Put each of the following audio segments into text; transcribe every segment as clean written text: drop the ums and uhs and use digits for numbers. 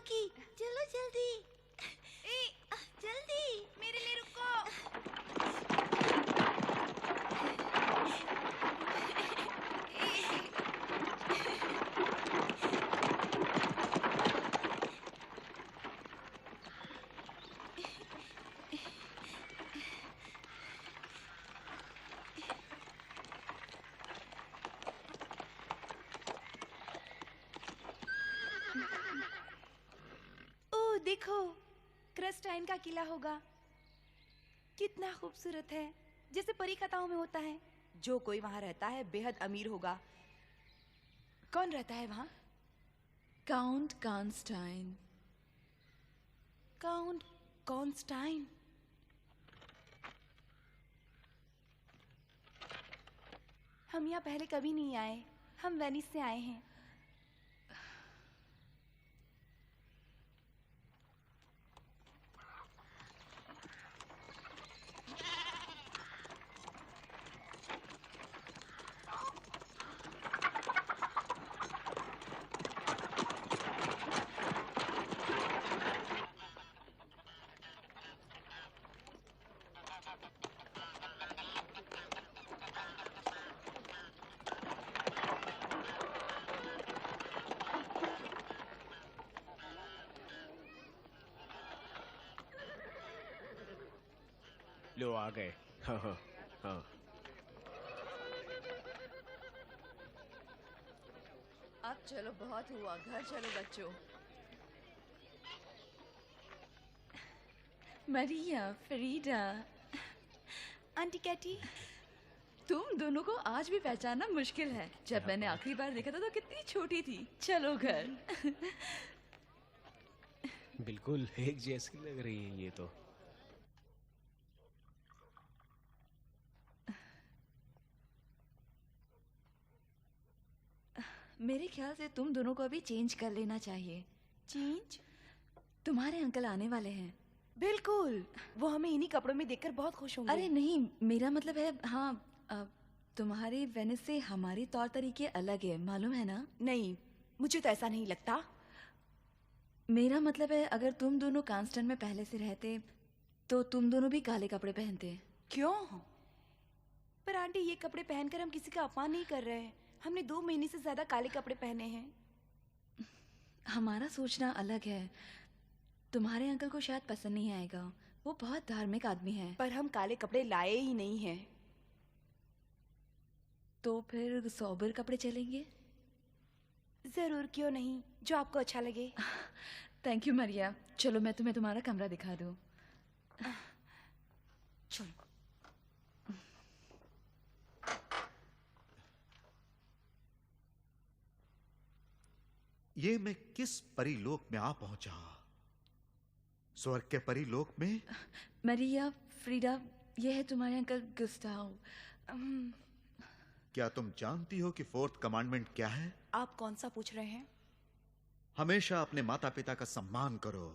की, चलो जल्दी। जल्दी मेरे लिए रुको। ओह देखो, क्रस्टाइन का किला होगा। कितना खूबसूरत है, जैसे परी कथाओं में होता है। जो कोई वहां रहता है बेहद अमीर होगा। कौन रहता है वहां? काउंट कॉन्स्टाइन। काउंट कॉन्स्टाइन। हम यहाँ पहले कभी नहीं आए। हम वेनिस से आए हैं। लो आ गए। हाँ हाँ हाँ। अब चलो, बहुत हुआ, घर चलो बच्चों। मरिया, फरीदा, आंटी कैटी, तुम दोनों को आज भी पहचानना मुश्किल है। जब मैंने आखिरी बार देखा था तो कितनी छोटी थी। चलो घर। बिल्कुल एक जैसी लग रही है ये तो। मेरे ख्याल से तुम दोनों को अभी चेंज कर लेना चाहिए। चेंज? तुम्हारे अंकल आने वाले हैं। बिल्कुल, वो हमें इन्हीं कपड़ों में देखकर बहुत खुश होंगे। अरे नहीं, मेरा मतलब है, हाँ, तुम्हारे वेनिस से हमारे तौर तरीके अलग है, मालूम है ना? नहीं, मुझे तो ऐसा नहीं लगता। मेरा मतलब है, अगर तुम दोनों कांस्टेंट में पहले से रहते तो तुम दोनों भी काले कपड़े पहनते। क्यों? पर आंटी, ये कपड़े पहनकर हम किसी का अपमान नहीं कर रहे हैं। हमने 2 महीने से ज्यादा काले कपड़े पहने हैं। हमारा सोचना अलग है। तुम्हारे अंकल को शायद पसंद नहीं आएगा, वो बहुत धार्मिक आदमी है। पर हम काले कपड़े लाए ही नहीं हैं। तो फिर सोबर कपड़े चलेंगे? जरूर, क्यों नहीं, जो आपको अच्छा लगे। थैंक यू मरिया। चलो मैं तुम्हें तुम्हारा कमरा दिखा दूं। चलो। ये मैं किस परिलोक में आ पहुंचा? स्वर्ग के परिलोक में? मरिया, फ्रीडा, ये है तुम्हारे अंकल गुस्टाव। क्या तुम जानती हो कि फोर्थ कमांडमेंट क्या है? आप कौन सा पूछ रहे हैं? हमेशा अपने माता पिता का सम्मान करो,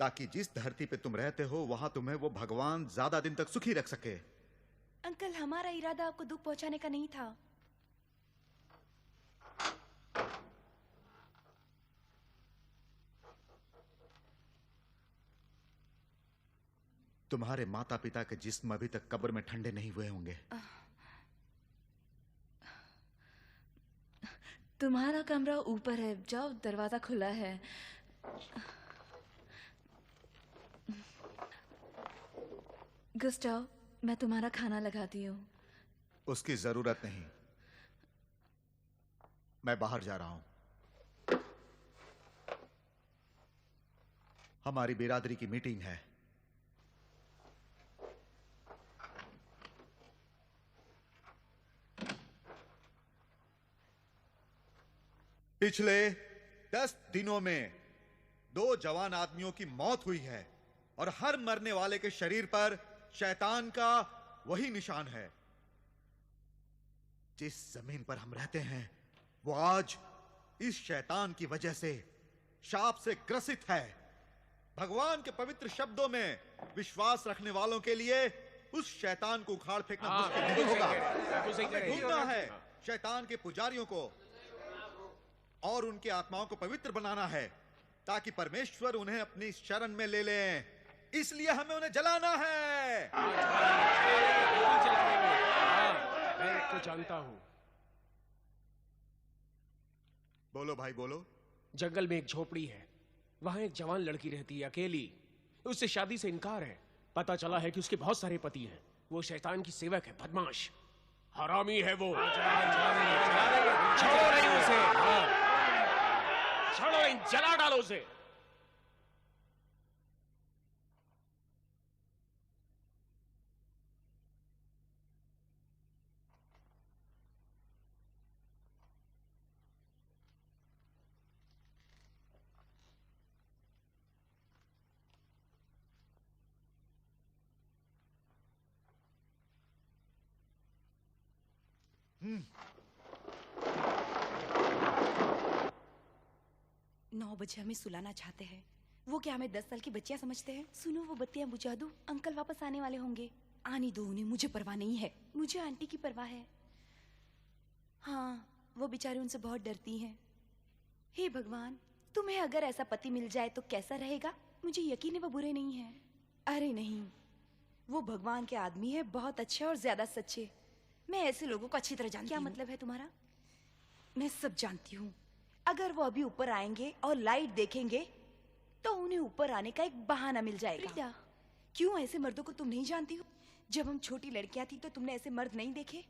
ताकि जिस धरती पे तुम रहते हो वहां तुम्हें वो भगवान ज्यादा दिन तक सुखी रख सके। अंकल, हमारा इरादा आपको दुख पहुंचाने का नहीं था। तुम्हारे माता पिता के जिस्म अभी तक कब्र में ठंडे नहीं हुए होंगे। तुम्हारा कमरा ऊपर है, जाओ, दरवाजा खुला है। गुस्टाव, मैं तुम्हारा खाना लगाती हूँ। उसकी जरूरत नहीं, मैं बाहर जा रहा हूं। हमारी बिरादरी की मीटिंग है। पिछले 10 दिनों में 2 जवान आदमियों की मौत हुई है और हर मरने वाले के शरीर पर शैतान का वही निशान है। जिस जमीन पर हम रहते हैं वो आज इस शैतान की वजह से शाप से ग्रसित है। भगवान के पवित्र शब्दों में विश्वास रखने वालों के लिए उस शैतान को उखाड़ फेंकना मुश्किल नहीं होगा। हमें ढूंढना है शैतान के पुजारियों को और उनकी आत्माओं को पवित्र बनाना है, ताकि परमेश्वर उन्हें अपनी शरण में ले लें। इसलिए हमें उन्हें जलाना है। बिल्कुल जलाएंगे। हाँ, मैं तो जानता हूँ। बोलो भाई बोलो। जंगल में एक झोपड़ी है, वहां एक जवान लड़की रहती है, अकेली। उससे शादी से इनकार है। पता चला है कि उसके बहुत सारे पति हैं। वो शैतान की सेवक है, बदमाश, हरामी है वो। छोड़ो नहीं उसे। छोड़ो नहीं, जला डालो उसे। हम्म। 9 बजे हमें सुलाना चाहते हैं। वो क्या हमें 10 साल की बच्चियां समझते हैं? सुनो, वो बत्तियां बुझा दो। अंकल वापस आने वाले होंगे। आने दो उन्हें, मुझे परवाह नहीं है। मुझे आंटी की परवाह है। हाँ, वो बेचारी उनसे बहुत डरती हैं। हे भगवान, तुम्हें अगर ऐसा पति मिल जाए तो कैसा रहेगा? मुझे यकीन है वो बुरे नहीं हैं। अरे नहीं, वो भगवान के आदमी है, बहुत अच्छे और ज्यादा सच्चे। मैं ऐसे लोगों को अच्छी तरह जानती हूँ। क्या मतलब है तुम्हारा? मैं सब जानती हूँ। अगर वो अभी ऊपर आएंगे और लाइट देखेंगे तो उन्हें ऊपर आने का एक बहाना मिल जाएगा। फ्रीडा, क्यों ऐसे मर्दों को तुम नहीं जानती हो? जब हम छोटी लड़कियां थी तो तुमने ऐसे मर्द नहीं देखे,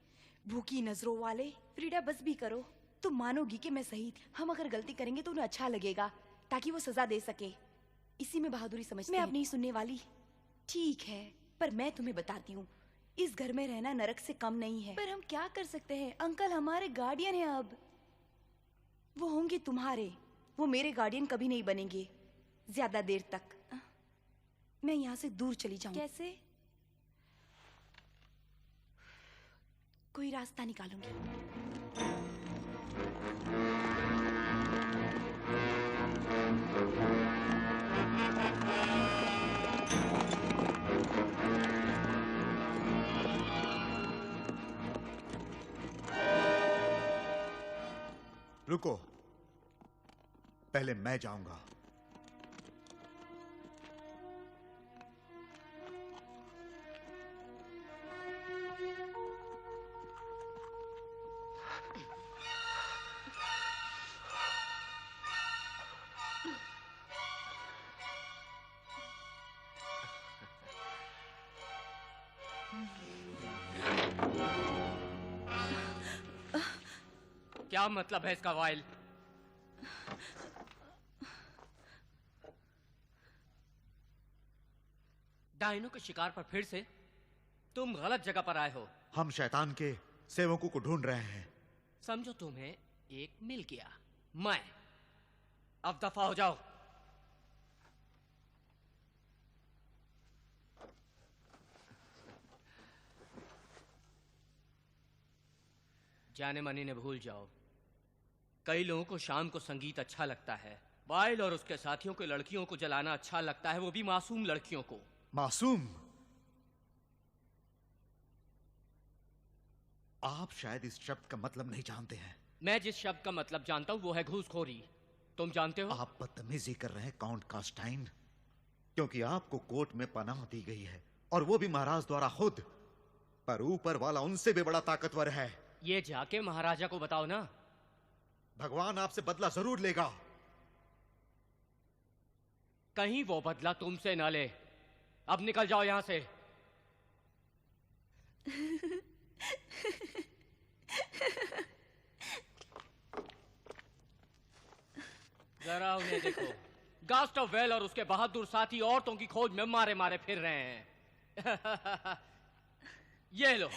भूखी नजरों वाले। फ्रीडा, बस भी करो। तुम मानोगी कि मैं सही थी। हम अगर गलती करेंगे तो उन्हें अच्छा लगेगा, ताकि वो सजा दे सके। इसी में बहादुरी समझते हैं। मैं अब नहीं सुनने वाली। ठीक है, पर मैं तुम्हें बताती हूँ, इस घर में रहना नरक से कम नहीं है। पर हम क्या कर सकते हैं? अंकल हमारे गार्डियन हैं। अब वो होंगे तुम्हारे। वो मेरे गार्डियन कभी नहीं बनेंगे ज्यादा देर तक। मैं यहाँ से दूर चली जाऊँ। कैसे? कोई रास्ता निकालूंगी। रुको, पहले मैं जाऊंगा। क्या मतलब है इसका वाइल? डायनो के शिकार पर फिर से? तुम गलत जगह पर आए हो। हम शैतान के सेवकों को ढूंढ रहे हैं। समझो तुम्हें एक मिल गया, मैं। अब दफा हो जाओ। जाने माने ने भूल जाओ। कई लोगों को शाम को संगीत अच्छा लगता है। वाइल और उसके साथियों को लड़कियों को जलाना अच्छा लगता है, वो भी मासूम लड़कियों को। मासूम? आप शायद इस शब्द का मतलब नहीं जानते हैं। मैं जिस शब्द का मतलब जानता हूं वो है घूसखोरी। तुम जानते हो? आप बदतमीजी कर रहे हैं काउंट कास्टाइन, क्योंकि आपको कोर्ट में पनाह दी गई है, और वो भी महाराज द्वारा खुद। पर ऊपर वाला उनसे भी बड़ा ताकतवर है। ये जाके महाराजा को बताओ ना। भगवान आपसे बदला जरूर लेगा। कहीं वो बदला तुमसे ना ले। अब निकल जाओ यहां से। जरा उन्हें देखो। गास्ट ऑफ वेल और उसके बहादुर साथी औरतों की खोज में मारे मारे फिर रहे हैं। ये लो।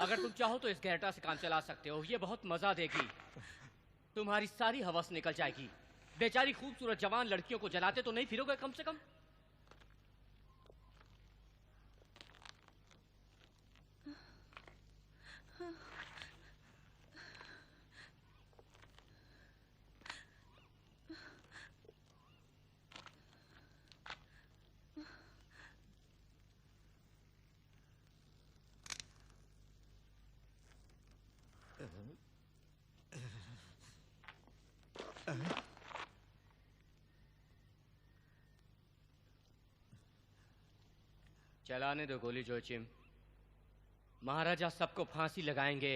अगर तुम चाहो तो इस गैरटा से काम चला सकते हो। ये बहुत मजा देगी। तुम्हारी सारी हवस निकल जाएगी। बेचारी खूबसूरत जवान लड़कियों को जलाते तो नहीं फिरोगे कम से कम? चलाने दो गोली जोचिम। महाराजा सबको फांसी लगाएंगे।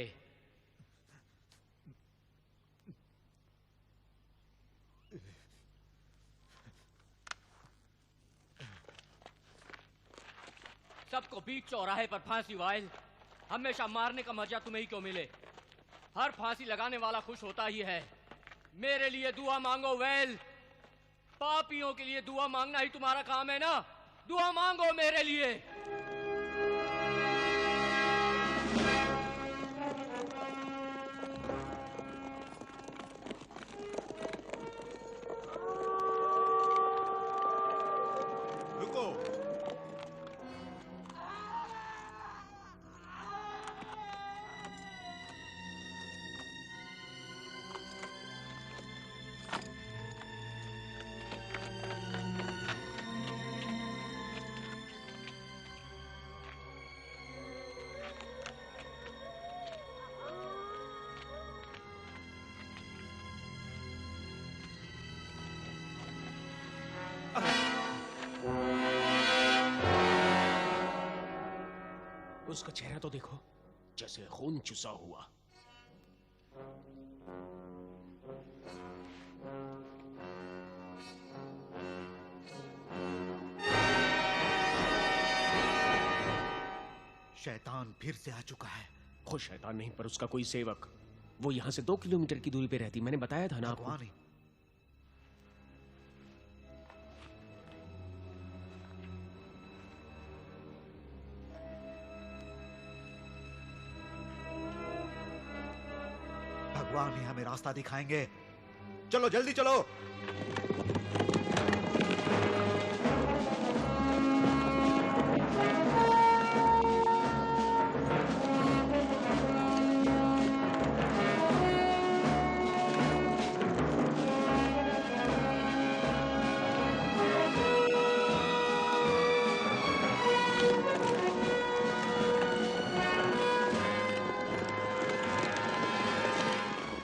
सबको बीच चौराहे पर फांसी वाइल। हमेशा मारने का मजा तुम्हें ही क्यों मिले? हर फांसी लगाने वाला खुश होता ही है। मेरे लिए दुआ मांगो वेल। पापियों के लिए दुआ मांगना ही तुम्हारा काम है ना? दुआ मांगो मेरे लिए। रुको। उसका चेहरा तो देखो, जैसे खून चुसा हुआ। शैतान फिर से आ चुका है। खुद शैतान नहीं, पर उसका कोई सेवक। वो यहाँ से 2 किलोमीटर की दूरी पे रहती। मैंने बताया था ना आपको। भगवान ही। भगवान ही हमें रास्ता दिखाएंगे। चलो जल्दी चलो।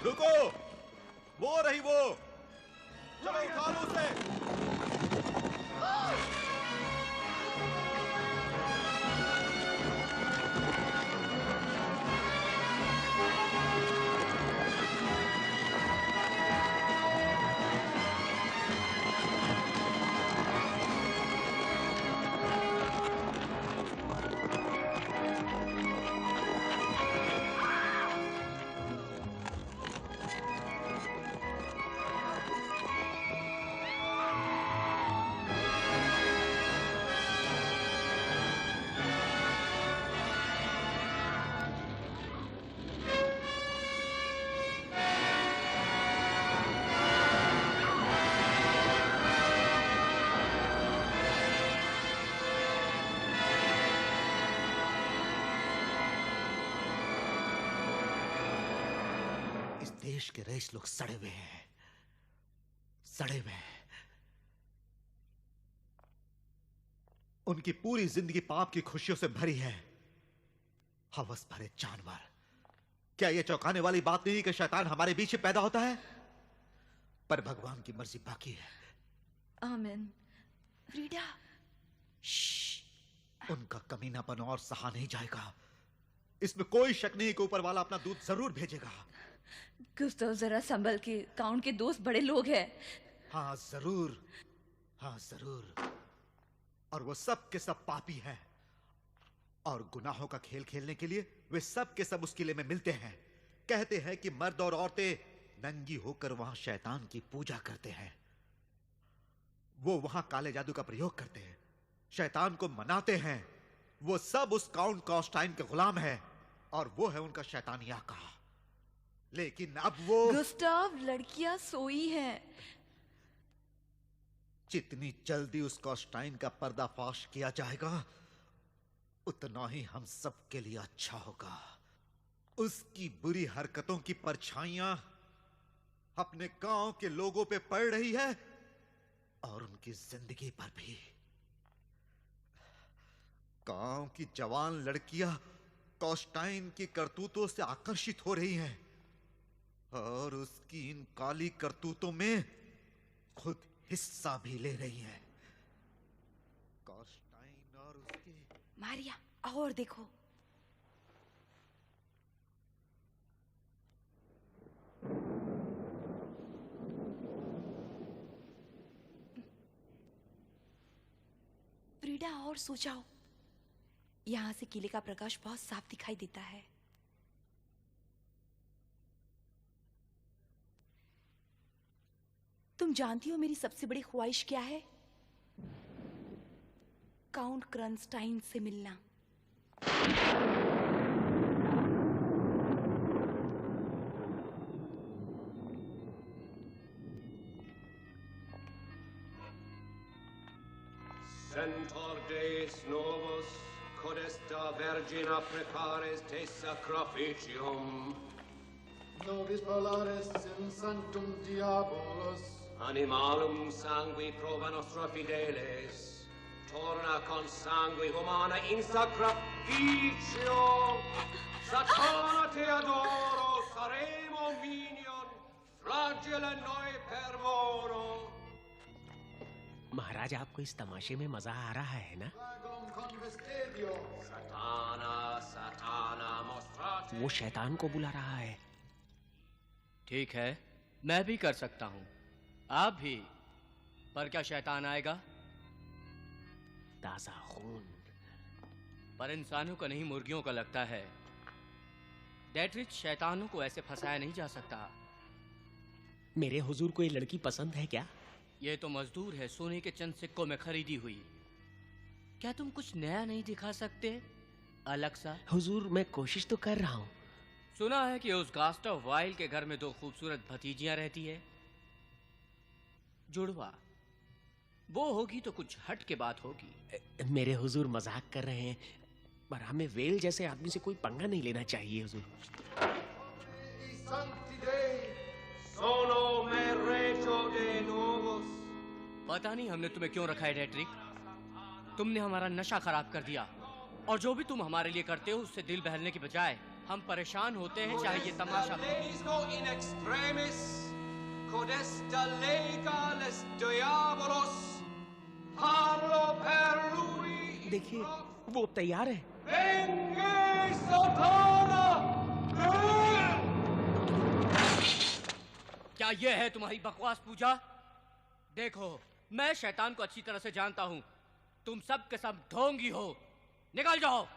रुको, वो रही वो। चलो उठा लो उसे। देश के रईस लोग सड़े हुए हैं, सड़े हुए हैं। उनकी पूरी जिंदगी पाप की खुशियों से भरी है। हवस भरे जानवर। क्या यह चौंकाने वाली बात नहीं कि शैतान हमारे बीच ही पैदा होता है? पर भगवान की मर्जी बाकी है। आमीन। फ्रीडा, उनका कमीनापन और सहा नहीं जाएगा। इसमें कोई शक नहीं कि ऊपर वाला अपना दूध जरूर भेजेगा। गुस्ताव, जरा संभल के। काउंट के दोस्त बड़े लोग हैं। हाँ जरूर, हाँ जरूर। और वो सब के सब पापी हैं, और गुनाहों का खेल खेलने के लिए वे सब के सब उस किले में मिलते हैं। कहते हैं कि मर्द और औरतें नंगी होकर वहां शैतान की पूजा करते हैं। वो वहां काले जादू का प्रयोग करते हैं, शैतान को मनाते हैं। वो सब उस काउंट कॉस्टाइन के गुलाम है, और वो है उनका शैतानी आका। लेकिन अब वो गुस्ताव, लड़कियां सोई हैं। जितनी जल्दी उस कॉस्टाइन का पर्दाफाश किया जाएगा, उतना ही हम सब के लिए अच्छा होगा। उसकी बुरी हरकतों की परछाइयां अपने गांव के लोगों पे पड़ रही है, और उनकी जिंदगी पर भी। गांव की जवान लड़कियां कॉस्टाइन की करतूतों से आकर्षित हो रही हैं, और उसकी इन काली करतूतों में खुद हिस्सा भी ले रही हैं। कॉस्टाइन और उसके मारिया, और देखो। फ्रीडा, और सो जाओ। यहां से किले का प्रकाश बहुत साफ दिखाई देता है। तुम जानती हो मेरी सबसे बड़ी ख्वाहिश क्या है? काउंट क्रनस्टाइन से मिलना। Centor Deus novus, codesta Virgina prepares te sacrificium. Nobis polaris in sanctum diabolos. Animalum sanguis prova nostra fideles. Torna con sangue humana in sacrificio. Satana te adoro, saremo minion, flagella noi per voro. महाराज, आपको इस तमाशे में मजा आ रहा है ना? Flagum convestedio. Satana, Satana mostrate. वो शैतान को बुला रहा है। ठीक है, मैं भी कर सकता हूँ, आप भी। पर क्या शैतान आएगा? ताजा खून। पर इंसानों का नहीं, मुर्गियों का लगता है। डेट्रिच, शैतानों को ऐसे फंसाया नहीं जा सकता। मेरे हुजूर को ये लड़की पसंद है क्या? ये तो मजदूर है, सोने के चंद सिक्कों में खरीदी हुई। क्या तुम कुछ नया नहीं दिखा सकते, अलग सा? हुजूर, मैं कोशिश तो कर रहा हूँ। सुना है कि उस गास्टव वाइल के घर में 2 खूबसूरत भतीजियां रहती है, जुड़वा। वो होगी तो कुछ हट के बात होगी। मेरे हुजूर मजाक कर रहे हैं, पर हमें वेल जैसे आदमी से कोई पंगा नहीं लेना चाहिए हुजूर। I sancti Dei. Sono me regio de novus. पता नहीं हमने तुम्हें क्यों रखा है डेट्रिक। तुमने हमारा नशा खराब कर दिया, और जो भी तुम हमारे लिए करते हो उससे दिल बहलने की बजाय हम परेशान होते हैं, चाहे ये तमाशा। Legisno in extremis, codesta legales diabolos, parlo per lui. देखिए, वो तैयार है। Vengi Satana! क्या ये है तुम्हारी बकवास पूजा? देखो, मैं शैतान को अच्छी तरह से जानता हूँ। तुम सब के सब ढोंगी हो। निकल जाओ।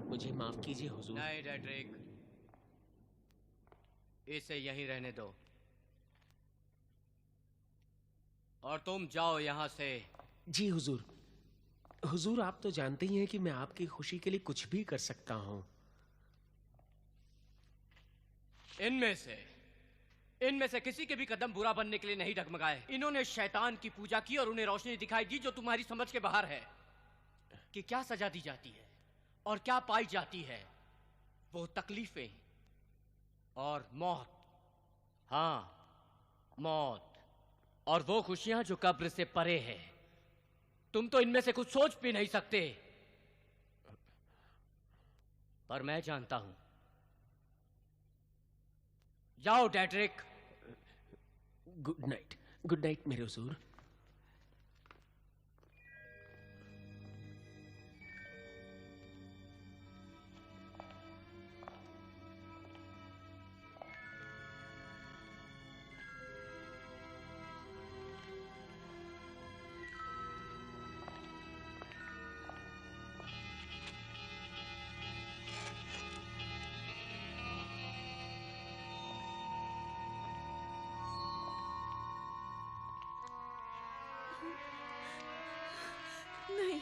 मुझे माफ कीजिए हुजूर। नहीं डेट्रिक, इसे यहीं रहने दो, और तुम जाओ यहाँ से। जी हुजूर। हुजूर, आप तो जानते ही हैं कि मैं आपकी खुशी के लिए कुछ भी कर सकता हूँ। इनमें से किसी के भी कदम बुरा बनने के लिए नहीं डगमगाए। इन्होंने शैतान की पूजा की और उन्हें रोशनी दिखाई दी जो तुम्हारी समझ के बाहर है। कि क्या सजा दी जाती है और क्या पाई जाती है। वो तकलीफें और मौत। हाँ, मौत। और वो खुशियां जो कब्र से परे है। तुम तो इनमें से कुछ सोच भी नहीं सकते, पर मैं जानता हूं। जाओ डेट्रिक। गुड नाइट मेरे हुजूर। नहीं।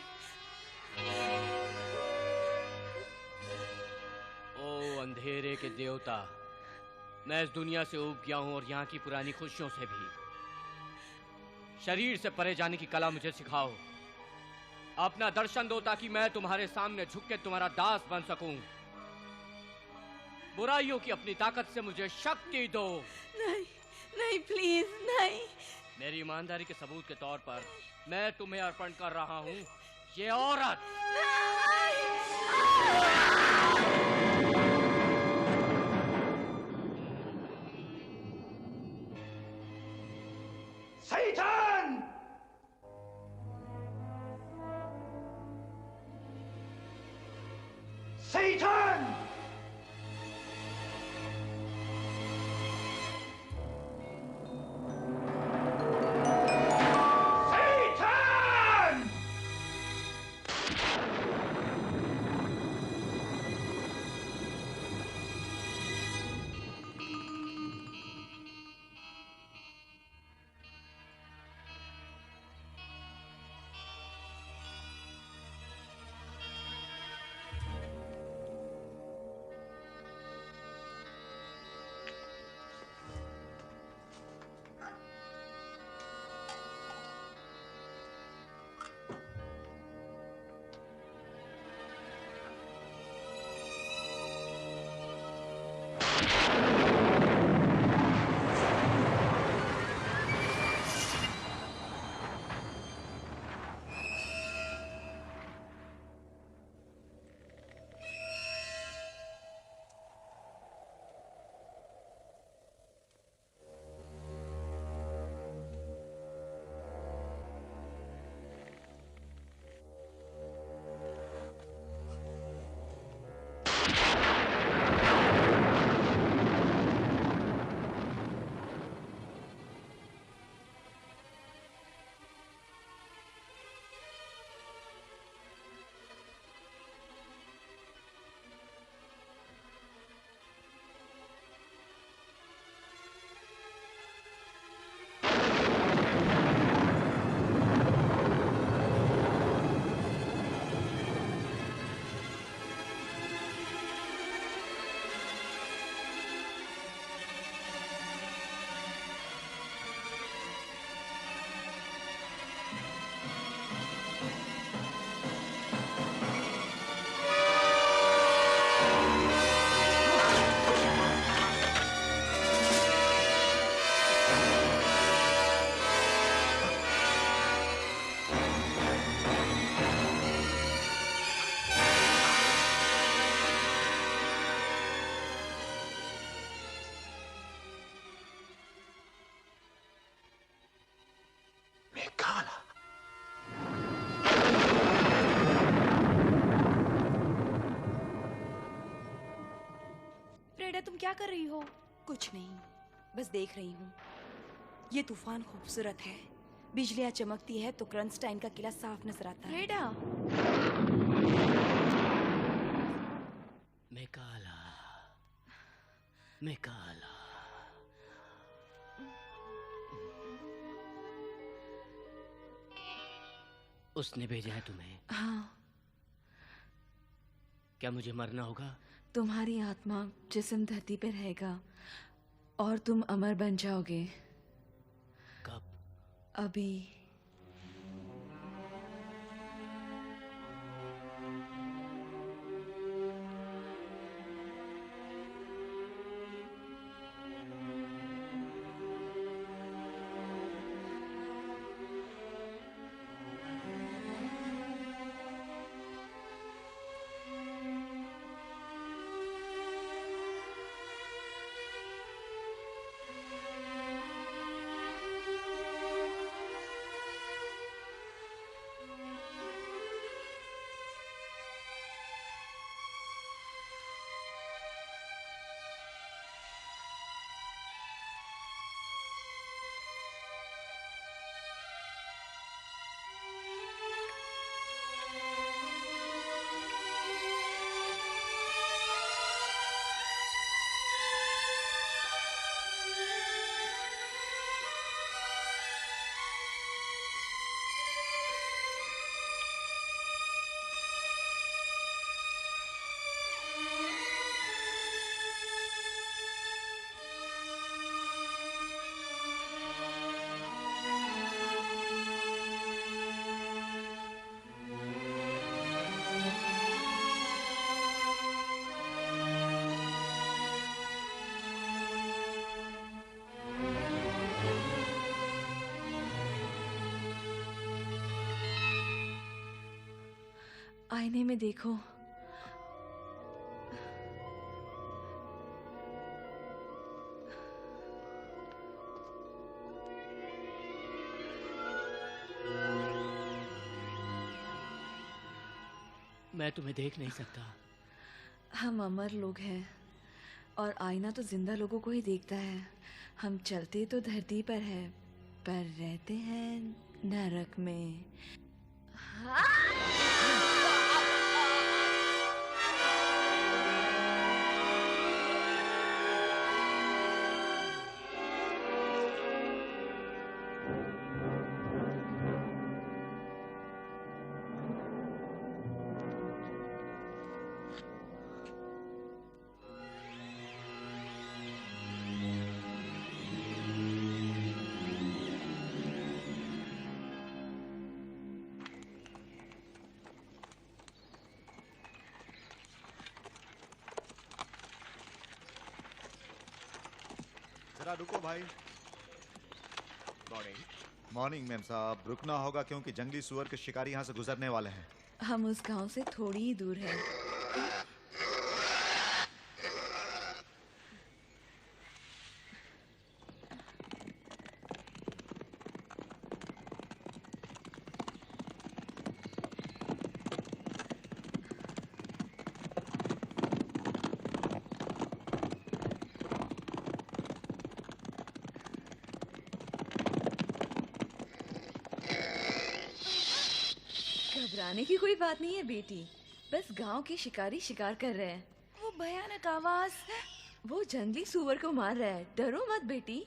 ओ अंधेरे के देवता, मैं इस दुनिया से ऊब गया हूं और यहाँ की पुरानी खुशियों से भी। शरीर से परे जाने की कला मुझे सिखाओ। अपना दर्शन दो ताकि मैं तुम्हारे सामने झुक के तुम्हारा दास बन सकूं। बुराइयों की अपनी ताकत से मुझे शक्ति दो। नहीं, नहीं, प्लीज नहीं। मेरी ईमानदारी के सबूत के तौर पर मैं तुम्हें अर्पण कर रहा हूं ये औरत। Satan! काला। फ्रेडा, तुम क्या कर रही हो? कुछ नहीं, बस देख रही हूँ। ये तूफान खूबसूरत है। बिजलियाँ चमकती है तो क्रंस्टाइन का किला साफ नजर आता है। फ्रेडा, मैं काला। उसने भेजा है तुम्हें? हाँ, क्या मुझे मरना होगा? तुम्हारी आत्मा जिस्म धरती पे रहेगा और तुम अमर बन जाओगे। कब? अभी। आईने में देखो। मैं तुम्हें देख नहीं सकता। हम अमर लोग हैं और आईना तो जिंदा लोगों को ही देखता है। हम चलते तो धरती पर है, पर रहते हैं नरक में। जरा रुको भाई। मॉर्निंग। मॉर्निंग मैम साहब, रुकना होगा क्योंकि जंगली सुअर के शिकारी यहाँ से गुजरने वाले हैं। हम उस गांव से थोड़ी ही दूर है। घबराने की कोई बात नहीं है बेटी, बस गांव के शिकारी शिकार कर रहे हैं। वो भयानक आवाज। वो जंगली सुअर को मार रहा है। डरो मत बेटी।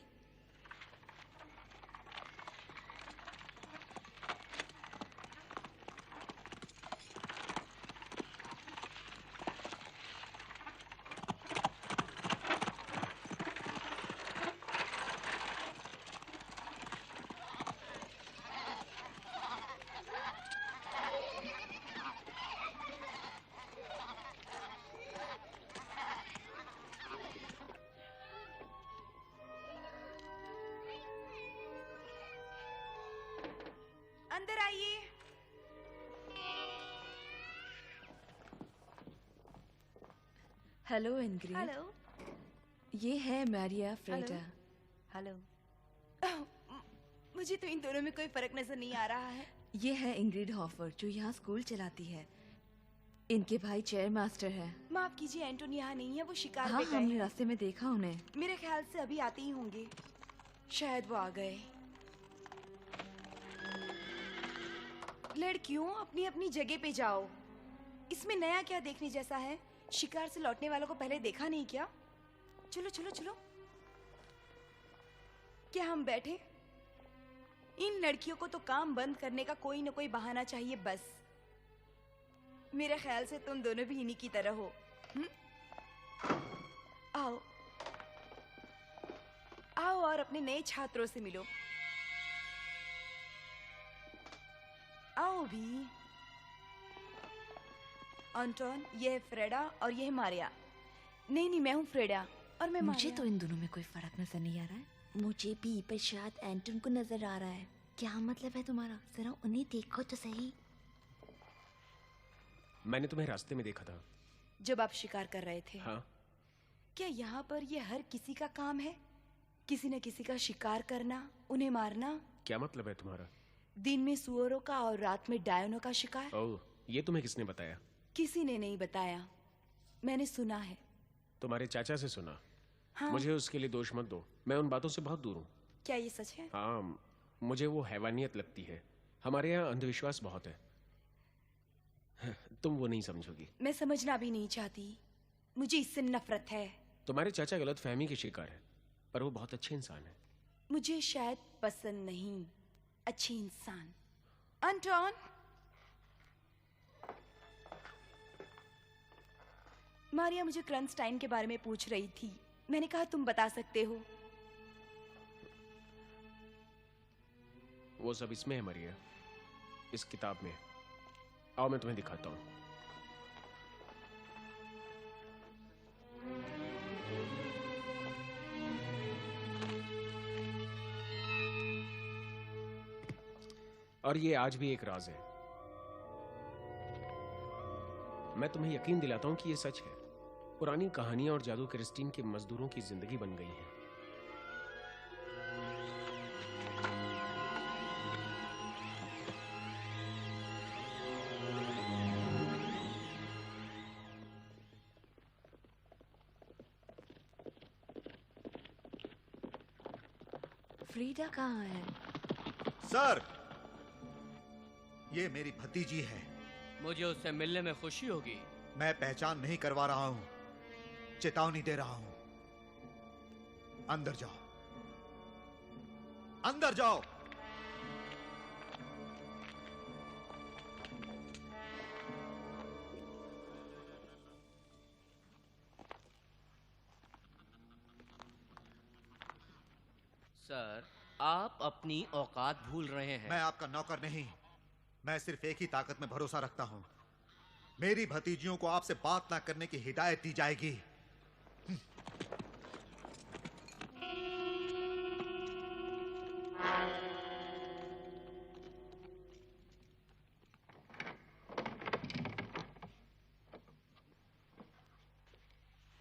अंदर आइए। Hello Ingrid. हेलो। ये है मैरिया फ्रेडा। हेलो। मुझे तो इन दोनों में कोई फर्क नजर नहीं आ रहा है। ये है इंग्रिड हॉफर जो यहाँ स्कूल चलाती है। इनके भाई चेयर मास्टर है। माफ कीजिए, एंटोन यहाँ नहीं है, वो शिकार हाँ, पे गए हमने हैं। रास्ते में देखा उन्हें। मेरे ख्याल से अभी आते ही होंगे, शायद वो आ गए। लड़कियों, अपनी अपनी जगह पे जाओ। इसमें नया क्या देखने जैसा है? शिकार से लौटने वालों को पहले देखा नहीं क्या? चलो चलो चलो। क्या हम बैठे? इन लड़कियों को तो काम बंद करने का कोई न कोई बहाना चाहिए बस। मेरे ख्याल से तुम दोनों भी इन्हीं की तरह हो। आओ आओ और अपने नए छात्रों से मिलो। आओ भी। एंटोन, ये है फ्रेडा और ये है मारिया। नहीं, मैं हूँ फ्रेडा और मैं मुझे मारिया। तो इन दोनों में कोई फर्क नजर नहीं आ रहा है। मुझे भी, पर शायद एंटन को नजर आ रहा है। क्या मतलब है तुम्हारा? जरा उन्हें देखो तो सही। मैंने तुम्हें रास्ते में देखा था। जब आप शिकार कर रहे थे। हाँ। क्या यहाँ पर ये हर किसी का काम है? किसी न किसी का शिकार करना, उन्हें मारना। क्या मतलब है तुम्हारा? दिन में सुअरों का और रात में डायनों का शिकार। ओह, ये तुम्हें किसने बताया? किसी ने नहीं बताया, मैंने सुना है। तुम्हारे चाचा से सुना? हाँ। मुझे उसके लिए दोष मत दो, मैं उन बातों से बहुत दूर हूँ। क्या ये सच है? हाँ, मुझे वो हैवानियत लगती है। हमारे यहाँ अंधविश्वास बहुत है। तुम वो नहीं समझोगी। मैं समझना भी नहीं चाहती, मुझे इससे नफरत है। तुम्हारे चाचा गलत फहमी के शिकार है, पर वो बहुत अच्छे इंसान है। मुझे शायद पसंद नहीं अच्छे इंसान। एंटोन, मारिया मुझे क्रंस्टाइन के बारे में पूछ रही थी। मैंने कहा तुम बता सकते हो। वो सब इसमें है मरिया, इस किताब में। आओ मैं तुम्हें दिखाता हूँ। और ये आज भी एक राज है। मैं तुम्हें यकीन दिलाता हूं कि ये सच है। पुरानी कहानियां और जादू क्रिस्टीन के मजदूरों की जिंदगी बन गई है। फ्रीडा कहाँ है? सर, ये मेरी भतीजी है। मुझे उससे मिलने में खुशी होगी। मैं पहचान नहीं करवा रहा हूं, चेतावनी दे रहा हूं। अंदर जाओ, अंदर जाओ। सर, आप अपनी औकात भूल रहे हैं। मैं आपका नौकर नहीं, मैं सिर्फ एक ही ताकत में भरोसा रखता हूं। मेरी भतीजियों को आपसे बात ना करने की हिदायत दी जाएगी।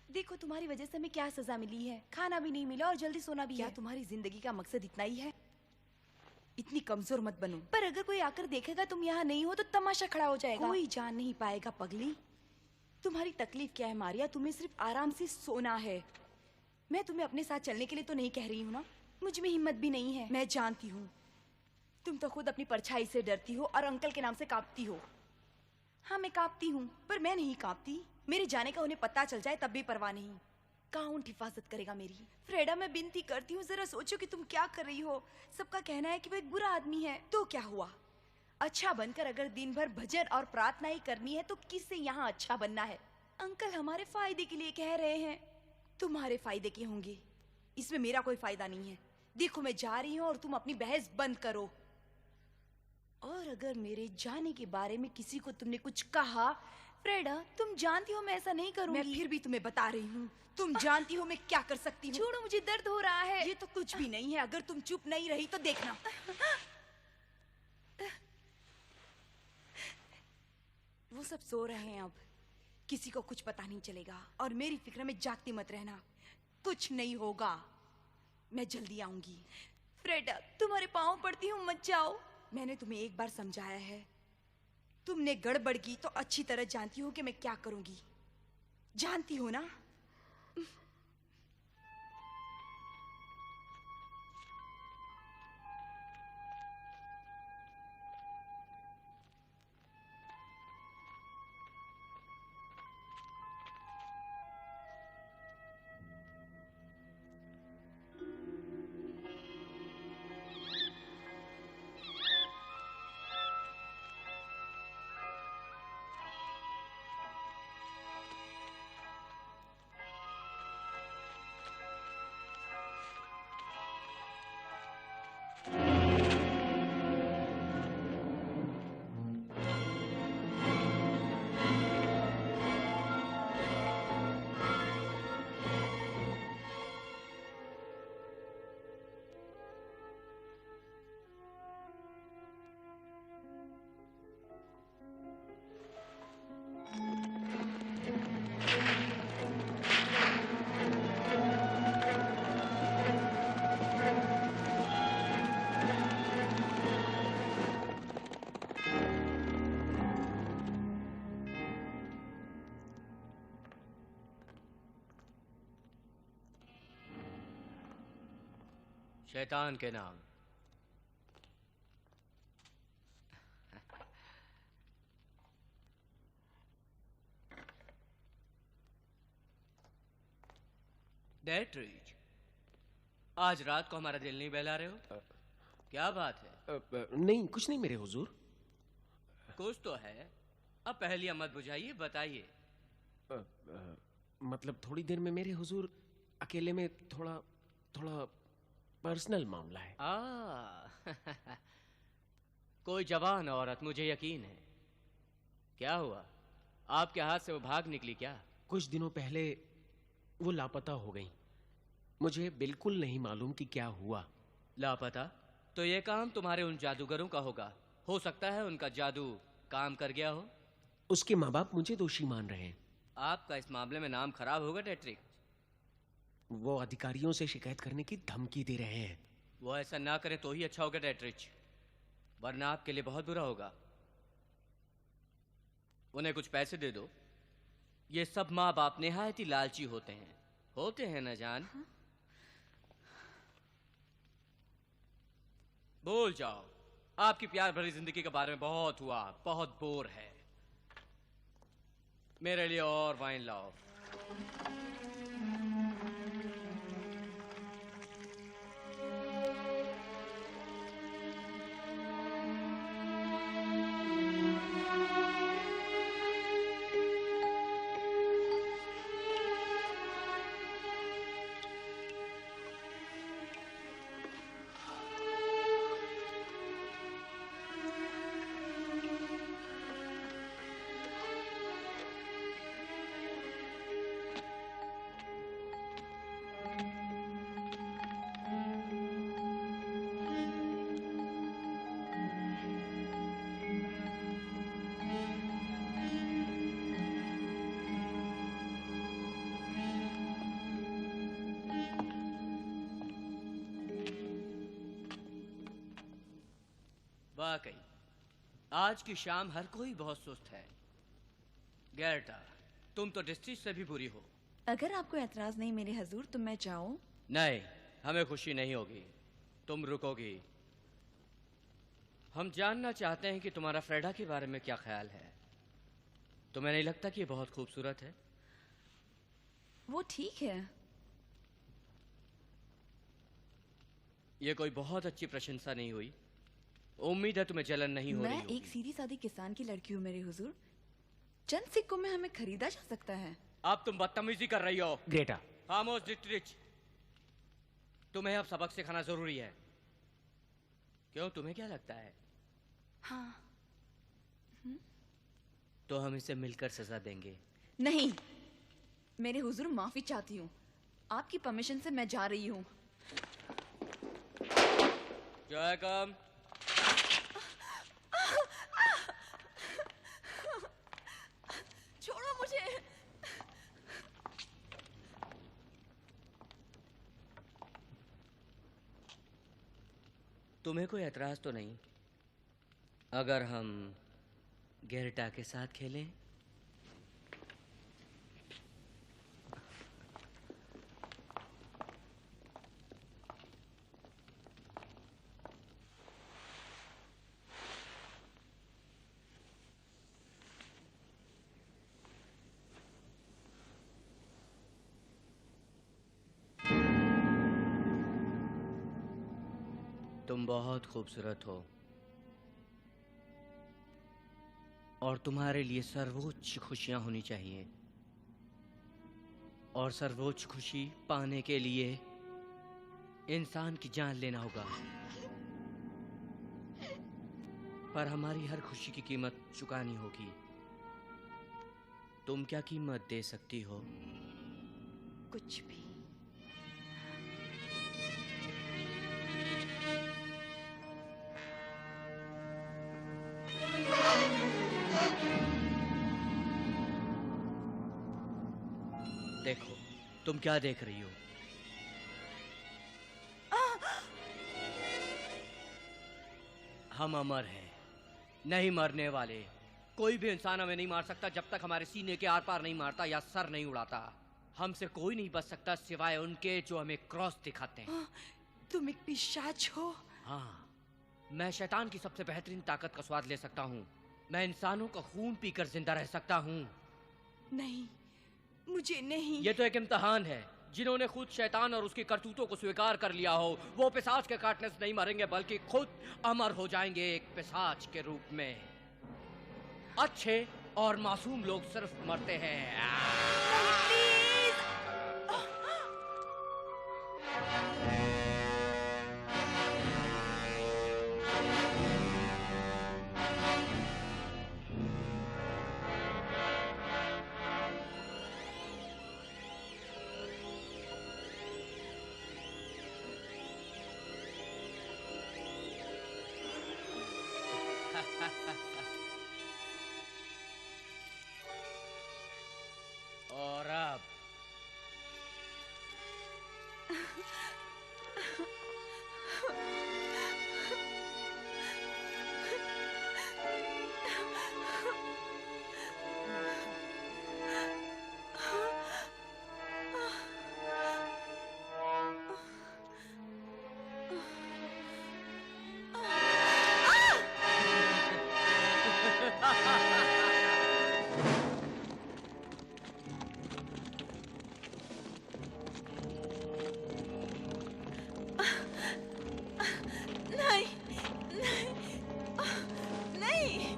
देखो तुम्हारी वजह से हमें क्या सजा मिली है। खाना भी नहीं मिला और जल्दी सोना भी है। क्या तुम्हारी जिंदगी का मकसद इतना ही है? इतनी कमजोर मत बनो। पर अगर कोई आकर देखेगा तुम यहाँ नहीं हो तो तमाशा खड़ा हो जाएगा। कोई जान नहीं पाएगा पगली। तुम्हारी तकलीफ क्या है मारिया? तुम्हें सिर्फ आराम से सोना है। मैं तुम्हें अपने साथ चलने के लिए तो नहीं कह रही हूँ ना। मुझ में हिम्मत भी नहीं है। मैं जानती हूँ तुम तो खुद अपनी परछाई से डरती हो और अंकल के नाम से कांपती हो। हाँ, मैं कांपती हूँ, पर मैं नहीं कांपती। मेरे जाने का उन्हें पता चल जाए तब भी परवाह नहीं। कौन हिफाजत करेगा मेरी? फ्रेडा, मैं विनती करती हूँ, जरा सोचो कि तुम क्या कर रही हो। सबका कहना है कि वो एक बुरा आदमी है, तो क्या हुआ? अच्छा बनकर अगर दिन भर भजन और प्रार्थना ही करनी है तो किससे यहाँ अच्छा बनना है? अंकल हमारे फायदे के लिए कह रहे हैं। तुम्हारे फायदे के होंगे, इसमें मेरा कोई फायदा नहीं है। देखो मैं जा रही हूँ और तुम अपनी बहस बंद करो। और अगर मेरे जाने के बारे में किसी को तुमने कुछ कहा, फ्रेडा तुम जानती हो मैं ऐसा नहीं करूंगी। मैं फिर भी तुम्हें बता रही हूँ, तुम जानती हो मैं क्या कर सकती हूँ। छोड़ो, मुझे दर्द हो रहा है। ये तो कुछ भी नहीं है। अगर तुम चुप नहीं रही तो देखना। वो सब सो रहे हैं अब, किसी को कुछ पता नहीं चलेगा। और मेरी फिक्र में जागती मत रहना, कुछ नहीं होगा। मैं जल्दी आऊंगी। फ्रेडा, तुम्हारे पाँव पड़ती हूँ, मत जाओ। मैंने तुम्हें एक बार समझाया है। तुमने गड़बड़ की तो अच्छी तरह जानती हो कि मैं क्या करूंगी। जानती हो ना? शैतान के नाम। डेट्रिच, आज रात को हमारा दिल नहीं बहला रहे हो? क्या बात है? नहीं, कुछ नहीं मेरे हुजूर। कुछ तो है। अब पहेलियां मत बुझाइए, बताइए। मतलब थोड़ी देर में मेरे हुजूर, अकेले में थोड़ा पर्सनल मामला है। कोई जवान औरत, मुझे यकीन है। क्या हुआ? आपके हाथ से वो भाग निकली क्या? कुछ दिनों पहले वो लापता हो गई। मुझे बिल्कुल नहीं मालूम कि क्या हुआ। लापता? तो ये काम तुम्हारे उन जादूगरों का होगा। हो सकता है उनका जादू काम कर गया हो। उसके माँ बाप मुझे दोषी मान रहे हैं। आपका इस मामले में नाम खराब होगा डेट्रिक। वो अधिकारियों से शिकायत करने की धमकी दे रहे हैं। वो ऐसा ना करें तो ही अच्छा होगा डेट्रिच, वरना आपके लिए बहुत बुरा होगा। उन्हें कुछ पैसे दे दो। ये सब माँ बाप निहायत ही लालची होते हैं ना जान। भूल जाओ, आपकी प्यार भरी जिंदगी के बारे में बहुत हुआ, बहुत बोर है। मेरे लिए और वाइन लाओ। वाकई आज की शाम हर कोई बहुत सुस्त है। गैरटा, तुम तो डिस्ट्रिक्ट से भी बुरी हो। अगर आपको एतराज नहीं मेरे हजूर तो मैं जाऊं? नहीं, हमें खुशी नहीं होगी। तुम रुकोगी। हम जानना चाहते हैं कि तुम्हारा फ्रेडा के बारे में क्या ख्याल है। तुम्हें नहीं लगता कि ये बहुत खूबसूरत है? वो ठीक है। ये कोई बहुत अच्छी प्रशंसा नहीं हुई। उम्मीद है तुम्हें जलन नहीं हो रही मैं होगी। एक सीधी सादी किसान की लड़की हूँ मेरे हुजूर। चंद सिक्कों में हमें खरीदा जा सकता है। अब तुम बदतमीजी कर रही हो। ग्रेटा, खामोश डिट्रिच, तुम्हें अब सबक सिखाना जरूरी है। क्यों, तुम्हें क्या लगता है? हाँ। तो हम इसे मिलकर सजा देंगे। नहीं, मेरे हुजूर माफी चाहती हूँ। आपकी परमिशन से मैं जा रही हूँ। जयकम, छोड़ो मुझे। तुम्हें कोई एतराज तो नहीं अगर हम गेरटा के साथ खेलें? तुम बहुत खूबसूरत हो और तुम्हारे लिए सर्वोच्च खुशियां होनी चाहिए, और सर्वोच्च खुशी पाने के लिए इंसान की जान लेना होगा। पर हमारी हर खुशी की कीमत चुकानी होगी। तुम क्या कीमत दे सकती हो? कुछ भी। देखो, तुम क्या देख रही हो? हम अमर हैं, नहीं मरने वाले। कोई भी इंसान हमें नहीं मार सकता जब तक हमारे सीने के आर पार नहीं मारता या सर नहीं उड़ाता। हमसे कोई नहीं बच सकता सिवाय उनके जो हमें क्रॉस दिखाते हैं। तुम एक पिशाच हो। हाँ, मैं शैतान की सबसे बेहतरीन ताकत का स्वाद ले सकता हूँ। मैं इंसानों का खून पीकर जिंदा रह सकता हूँ। नहीं, मुझे नहीं। ये तो एक इम्तिहान है। जिन्होंने खुद शैतान और उसकी करतूतों को स्वीकार कर लिया हो, वो पिशाच के काटने से नहीं मरेंगे बल्कि खुद अमर हो जाएंगे एक पिशाच के रूप में। अच्छे और मासूम लोग सिर्फ मरते हैं। और अब नहीं, नहीं, नहीं।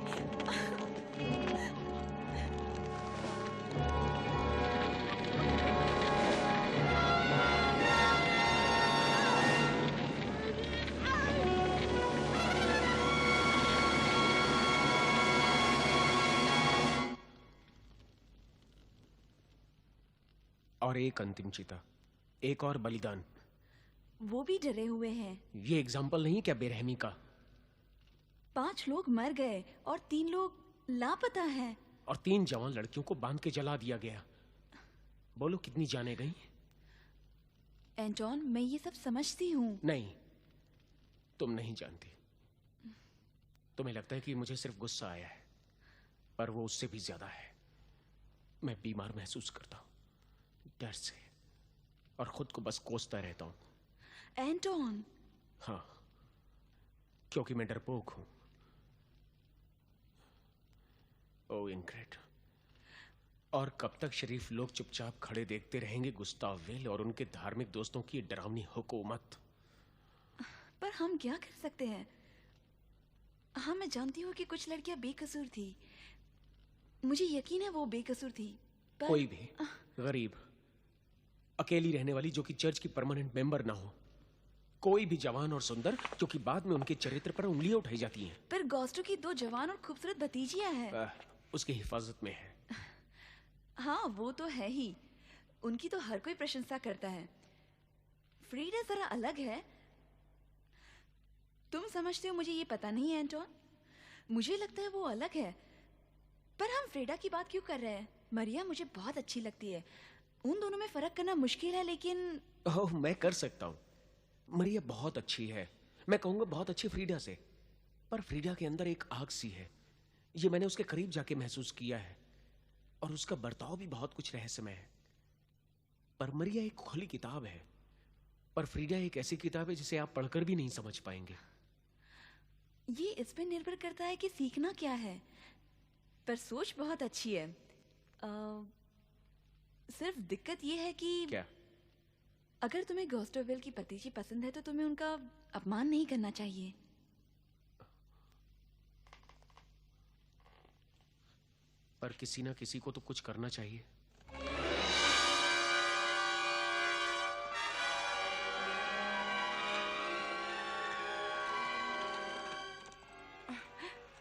और एक अंतिम चिता, एक और बलिदान। वो भी डरे हुए हैं। ये एग्जाम्पल नहीं क्या बेरहमी का? 5 लोग मर गए और 3 लोग लापता हैं। और 3 जवान लड़कियों को बांध के जला दिया गया। बोलो कितनी जाने गई? एंटोन, मैं ये सब समझती हूँ। नहीं, तुम नहीं जानती। तुम्हें लगता है कि मुझे सिर्फ गुस्सा आया है, पर वो उससे भी ज्यादा है। मैं बीमार महसूस करता हूँ डर से, और खुद को बस कोसता रहता हूँ। एंटोन, हाँ, क्योंकि मैं डरपोक हूं। ओ इंग्रिड, और कब तक शरीफ लोग चुपचाप खड़े देखते रहेंगे गुस्ताव वेल और उनके धार्मिक दोस्तों की डरावनी हुकूमत? पर हम क्या कर सकते हैं? हाँ, मैं जानती हूँ कि कुछ लड़कियां बेकसूर थी। मुझे यकीन है वो बेकसूर थी, पर कोई भी गरीब, अकेली रहने वाली जो कि चर्च की परमानेंट मेंबर ना हो, कोई भी जवान और सुंदर जो कि बाद में उनके चरित्र पर उंगलियां उठाई जाती हैं। पर गॉस्टो की 2 जवान और खूबसूरत भतीजियां हैं। उसकी हिफाजत में है। हाँ, वो तो है ही। उनकी तो हर कोई प्रशंसा करता है। फ्रीडा जरा अलग है। तुम समझते हो मुझे ये पता नहीं है एंटोन। मुझे लगता है वो अलग है। पर हम फ्रीडा की बात क्यों कर रहे हैं? मरिया मुझे बहुत अच्छी लगती है। उन दोनों में फर्क करना मुश्किल है, लेकिन ओह, मैं कर सकता हूँ। मरिया बहुत अच्छी है, मैं कहूंगा बहुत अच्छी फ्रीडा से, पर फ्रीडा के अंदर एक आग सी है। ये मैंने उसके करीब जाके महसूस किया है, और उसका बर्ताव भी बहुत कुछ रहस्यमय है। पर मरिया एक खुली किताब है, पर फ्रीडा एक ऐसी किताब है जिसे आप पढ़कर भी नहीं समझ पाएंगे। ये इस पे निर्भर करता है कि सीखना क्या है, पर सोच बहुत अच्छी है। सिर्फ दिक्कत ये है कि क्या? अगर तुम्हें गॉस्टोवेल की भतीजी पसंद है तो तुम्हें उनका अपमान नहीं करना चाहिए। पर किसी ना किसी को तो कुछ करना चाहिए।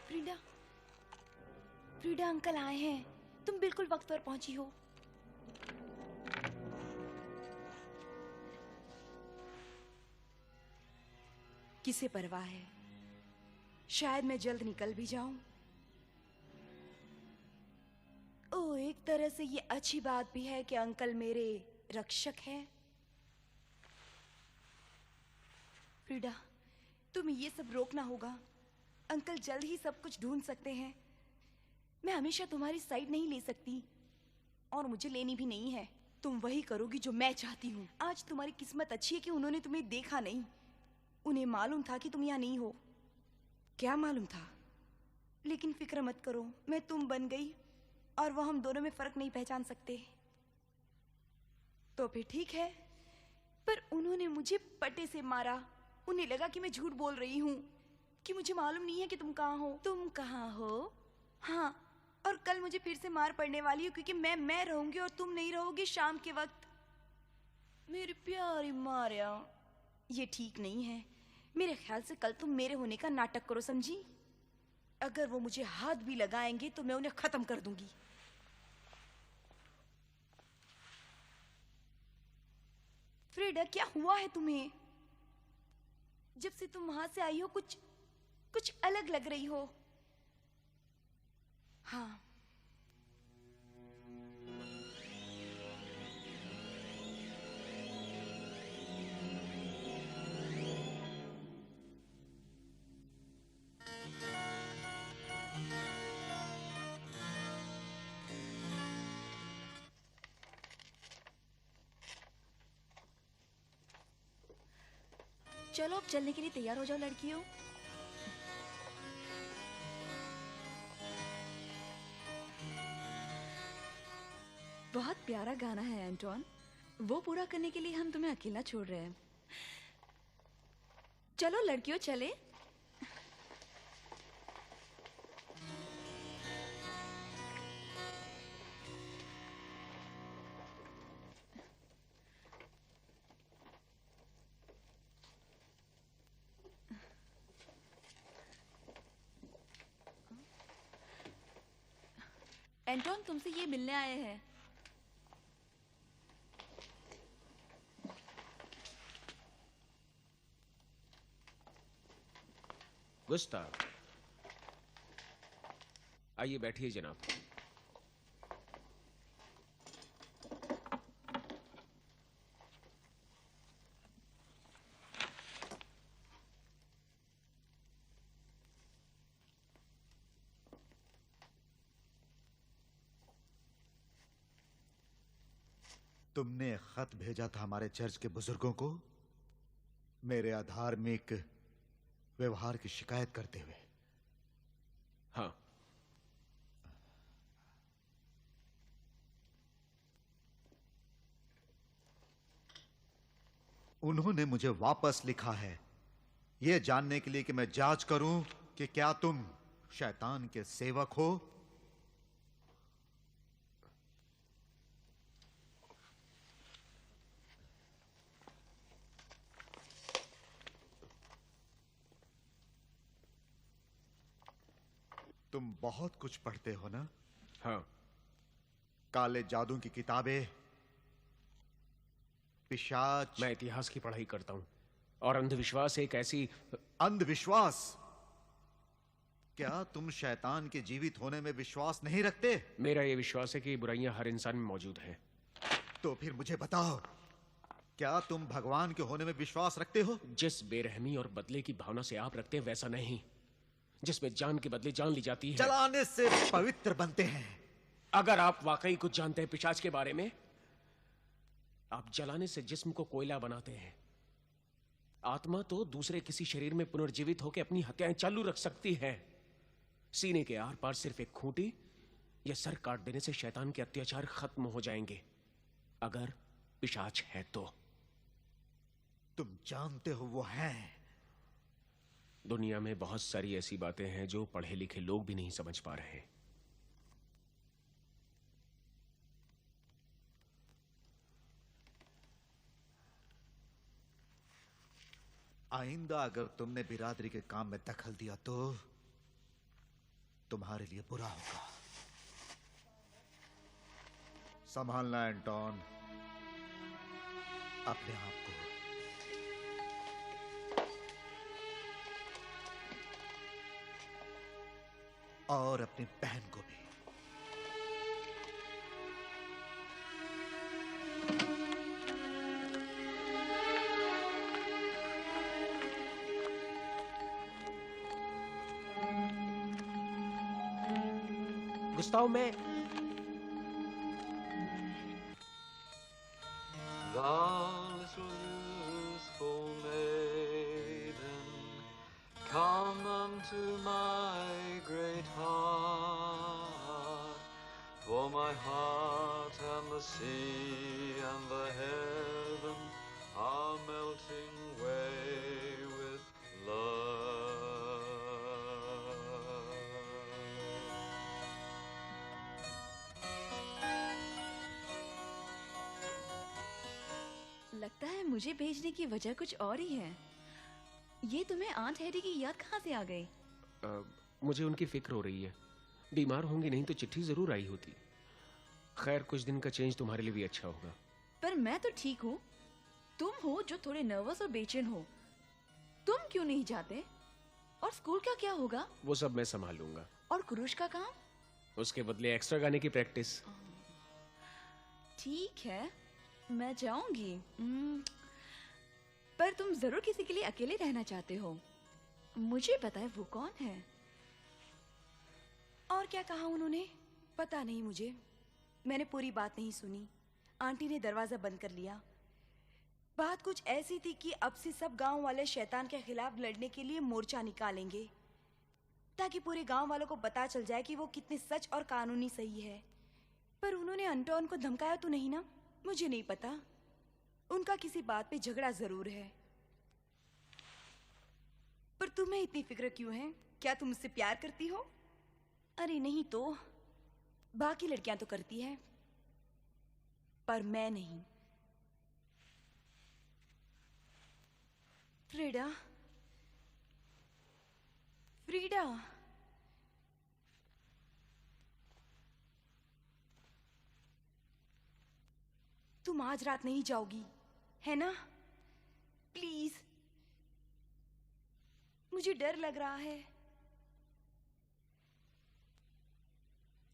फ्रीडा, फ्रीडा अंकल आए हैं। तुम बिल्कुल वक्त पर पहुंची हो। किसे परवाह है, शायद मैं जल्द निकल भी जाऊं। ओह, एक तरह से ये अच्छी बात भी है कि अंकल मेरे रक्षक हैं। फ्रीडा, तुम्हें ये सब रोकना होगा। अंकल जल्द ही सब कुछ ढूंढ सकते हैं। मैं हमेशा तुम्हारी साइड नहीं ले सकती, और मुझे लेनी भी नहीं है। तुम वही करोगी जो मैं चाहती हूँ। आज तुम्हारी किस्मत अच्छी है कि उन्होंने तुम्हें देखा नहीं। उन्हें मालूम था कि तुम यहाँ नहीं हो। क्या मालूम था? लेकिन फिक्र मत करो, मैं तुम बन गई, और वो हम दोनों में फर्क नहीं पहचान सकते। तो फिर ठीक है। पर उन्होंने मुझे पटे से मारा। उन्हें लगा कि मैं झूठ बोल रही हूँ, कि मुझे मालूम नहीं है कि तुम कहाँ हो। तुम कहाँ हो? हाँ, और कल मुझे फिर से मार पड़ने वाली हो, क्योंकि मैं रहूंगी और तुम नहीं रहोगी शाम के वक्त। मेरी प्यारी मारिया, ये ठीक नहीं है। मेरे ख्याल से कल तुम मेरे होने का नाटक करो, समझी? अगर वो मुझे हाथ भी लगाएंगे तो मैं उन्हें खत्म कर दूंगी। फ्रीडा, क्या हुआ है तुम्हें? जब से तुम वहां से आई हो कुछ अलग लग रही हो। हाँ, चलो अब चलने के लिए तैयार हो जाओ लड़कियों। बहुत प्यारा गाना है एंटोन, वो पूरा करने के लिए हम तुम्हें अकेला छोड़ रहे हैं। चलो लड़कियों चले। एंटोन, तुमसे ये मिलने आए हैं। गुस्ताव, आइए बैठिए जनाब। तुमने खत भेजा था हमारे चर्च के बुजुर्गों को मेरे अधार्मिक व्यवहार की शिकायत करते हुए। हाँ, उन्होंने मुझे वापस लिखा है यह जानने के लिए कि मैं जांच करूं कि क्या तुम शैतान के सेवक हो। तुम बहुत कुछ पढ़ते हो ना? हाँ। काले जादू की किताबें, पिशाच। मैं इतिहास की पढ़ाई करता हूं, और अंधविश्वास एक ऐसी। अंधविश्वास? क्या तुम शैतान के जीवित होने में विश्वास नहीं रखते? मेरा यह विश्वास है कि बुराइयां हर इंसान में मौजूद हैं। तो फिर मुझे बताओ, क्या तुम भगवान के होने में विश्वास रखते हो? जिस बेरहमी और बदले की भावना से आप रखते हैं वैसा नहीं, जिसमें जान के बदले जान ली जाती है। जलाने से पवित्र बनते हैं। अगर आप वाकई कुछ जानते हैं पिशाच के बारे में, आप जलाने से जिस्म को कोयला बनाते हैं। आत्मा तो दूसरे किसी शरीर में पुनर्जीवित होकर अपनी हत्याएं चालू रख सकती है। सीने के आर पार सिर्फ एक खूंटी या सर काट देने से शैतान के अत्याचार खत्म हो जाएंगे, अगर पिशाच है तो। तुम जानते हो वो हैं। दुनिया में बहुत सारी ऐसी बातें हैं जो पढ़े लिखे लोग भी नहीं समझ पा रहे। आइंदा अगर तुमने बिरादरी के काम में दखल दिया तो तुम्हारे लिए बुरा होगा। संभालना एंटोन अपने आप को। और अपनी बहन को भी। गुस्ताव में Thou little useful maiden, come unto my great heart, for my heart and the sea and the heaven are melting away with love. लगता है मुझे भेजने की वजह कुछ और ही है। ये तुम्हें आंट हैरी की याद कहाँ से आ गई? मुझे उनकी फिक्र हो रही है। बीमार होंगी नहीं तो चिट्ठी जरूर आई होती। खैर, कुछ दिन का चेंज तुम्हारे लिए भी अच्छा होगा। पर मैं तो ठीक हूँ। तुम हो जो थोड़े नर्वस और बेचैन हो। तुम क्यों नहीं जाते? और स्कूल का क्या होगा? वो सब मैं संभाल लूंगा। और कुरुश का काम? उसके बदले एक्स्ट्रा गाने की प्रैक्टिस। ठीक है, मैं जाऊंगी। पर तुम जरूर किसी के लिए अकेले रहना चाहते हो। मुझे पता है वो कौन है। और क्या कहा उन्होंने? पता नहीं मुझे। मैंने पूरी बात नहीं सुनी। आंटी ने दरवाजा बंद कर लिया। बात कुछ ऐसी थी कि अब से सब गांव वाले शैतान के खिलाफ लड़ने के लिए मोर्चा निकालेंगे, ताकि पूरे गांव वालों को पता चल जाए कि वो कितने सच और कानूनी सही है। पर उन्होंने अंटोन को धमकाया तो नहीं ना? मुझे नहीं पता। उनका किसी बात पे झगड़ा जरूर है। पर तुम्हें इतनी फिक्र क्यों है? क्या तुम मुझसे प्यार करती हो? अरे नहीं तो बाकी लड़कियां तो करती है, पर मैं नहीं। फ्रीडा, फ्रीडा, तुम आज रात नहीं जाओगी, है ना? प्लीज, मुझे डर लग रहा है।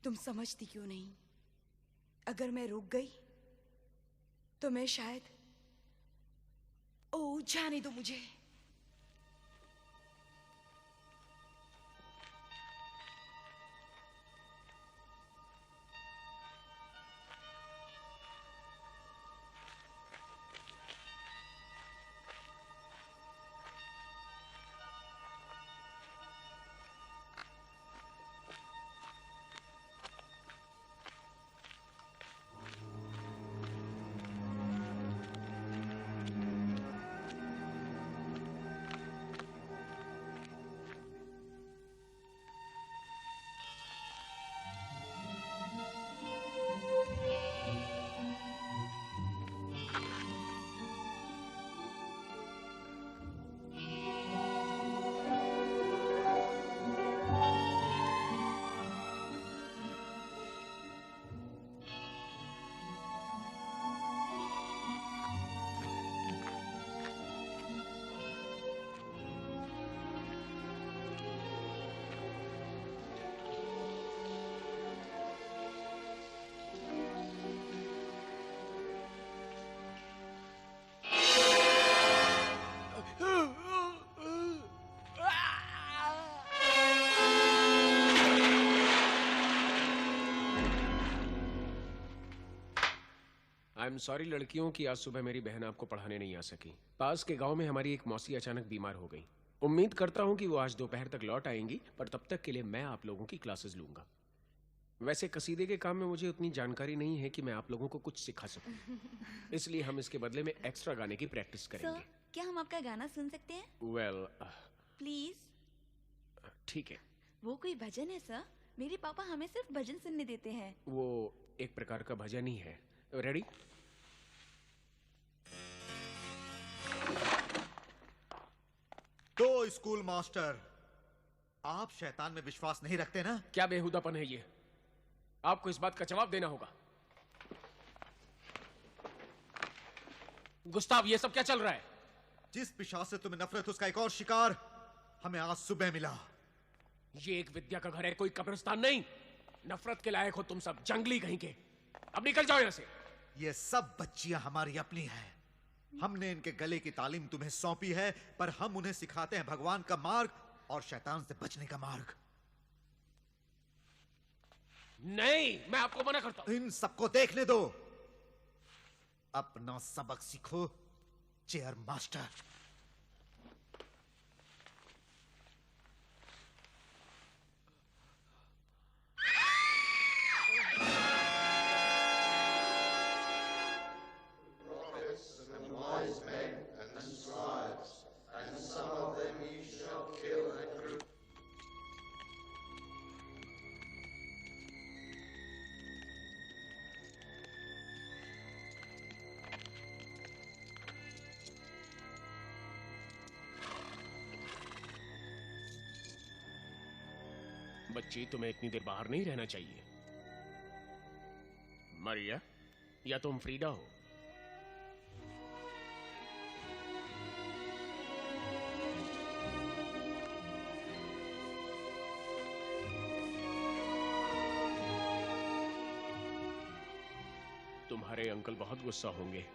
तुम समझती क्यों नहीं? अगर मैं रुक गई तो मैं शायद... ओह, जाने दो मुझे। एम सॉरी लड़कियों कि आज सुबह मेरी बहन आपको पढ़ाने नहीं आ सकी। पास के गांव में हमारी एक मौसी अचानक बीमार हो गई। उम्मीद करता हूं कि वो आज दोपहर तक लौट आएंगी, पर तब तक के लिए मैं आप लोगों की क्लासेस लूंगा। वैसे कसीदे के काम में मुझे उतनी जानकारी नहीं है कि मैं आप लोगों को कुछ सिखा सकूं, इसलिए हम इसके बदले में एक्स्ट्रा गाने की प्रैक्टिस करेंगे। सर, क्या हम आपका गाना सुन सकते हैं? Well, please. ठीक है। वो कोई भजन है सर? मेरे पापा हमें सिर्फ भजन सुनने देते हैं। वो एक प्रकार का भजन ही है। रेडी? तो स्कूल मास्टर, आप शैतान में विश्वास नहीं रखते ना? क्या बेहुदापन है ये? आपको इस बात का जवाब देना होगा। गुस्ताव, ये सब क्या चल रहा है? जिस पिशाच से तुम्हें नफरत, उसका एक और शिकार हमें आज सुबह मिला। ये एक विद्या का घर है, कोई कब्रिस्तान नहीं। नफरत के लायक हो तुम सब, जंगली कहीं के। अब निकल जाओ यहां से। ये सब बच्चियां हमारी अपनी हैं। हमने इनके गले की तालीम तुम्हें सौंपी है, पर हम उन्हें सिखाते हैं भगवान का मार्ग और शैतान से बचने का मार्ग। नहीं, मैं आपको मना करता हूं। इन सबको देखने दो, अपना सबक सीखो चेयर मास्टर। बच्ची, तुम्हें इतनी देर बाहर नहीं रहना चाहिए। मारिया, या तुम फ्रीडा हो? तुम्हारे अंकल बहुत गुस्सा होंगे।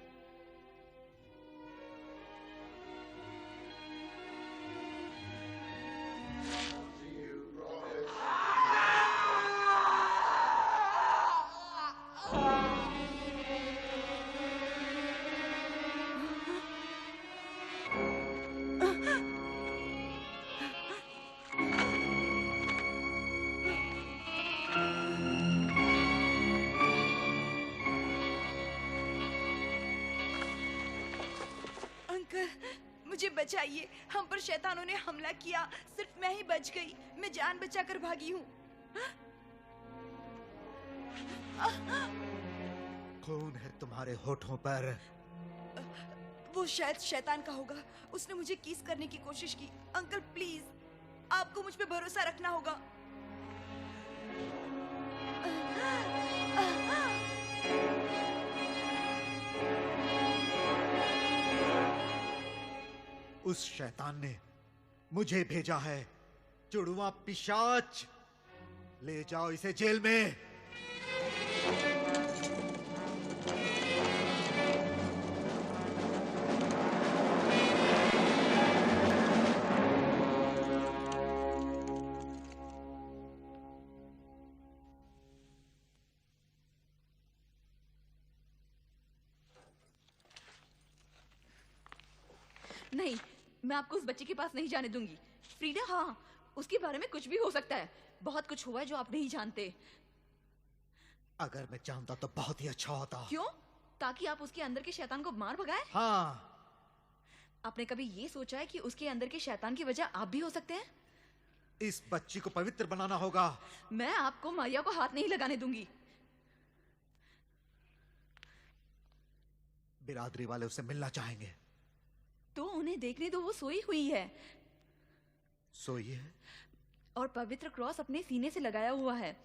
मुझे बचाइए, हम पर शैतानों ने हमला किया। सिर्फ मैं ही बच गई। मैं जान बचाकर भागी हूँ। खून है तुम्हारे होठों पर। वो शायद शैतान का होगा। उसने मुझे किस करने की कोशिश की। अंकल प्लीज, आपको मुझ पे भरोसा रखना होगा। उस शैतान ने मुझे भेजा है। जुड़वा पिशाच, ले जाओ इसे जेल में। नहीं, मैं आपको उस बच्चे के पास नहीं जाने दूंगी। फ्रीडा, हाँ, उसके बारे में कुछ भी हो सकता है। बहुत कुछ हुआ है जो आप नहीं जानते। अगर मैं जानता तो बहुत ही अच्छा होता। क्यों? ताकि आप उसके अंदर के शैतान को मार भगाए? हाँ। आपने कभी ये सोचा है कि उसके अंदर के शैतान की वजह आप भी हो सकते हैं? इस बच्ची को पवित्र बनाना होगा। मैं आपको मारिया को हाथ नहीं लगाने दूंगी। बिरादरी वाले उससे मिलना चाहेंगे। तो उन्हें देखने दो, वो सोई हुई है। सोई है? और पवित्र क्रॉस अपने सीने से लगाया हुआ है।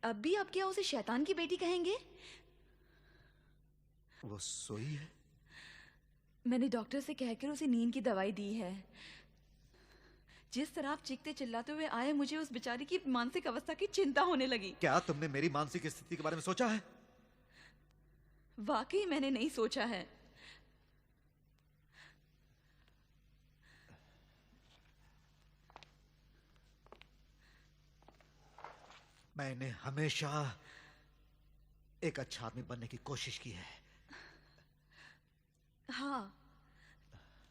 अब भी आप क्या उसे शैतान की बेटी कहेंगे? वो सोई है? मैंने डॉक्टर से कहकर उसे नींद की दवाई दी है। जिस तरह आप चीखते चिल्लाते हुए आए, मुझे उस बेचारी की मानसिक अवस्था की चिंता होने लगी। क्या तुमने मेरी मानसिक स्थिति के बारे में सोचा है? वाकई मैंने नहीं सोचा है। मैंने हमेशा एक अच्छा आदमी बनने की कोशिश की है। हाँ,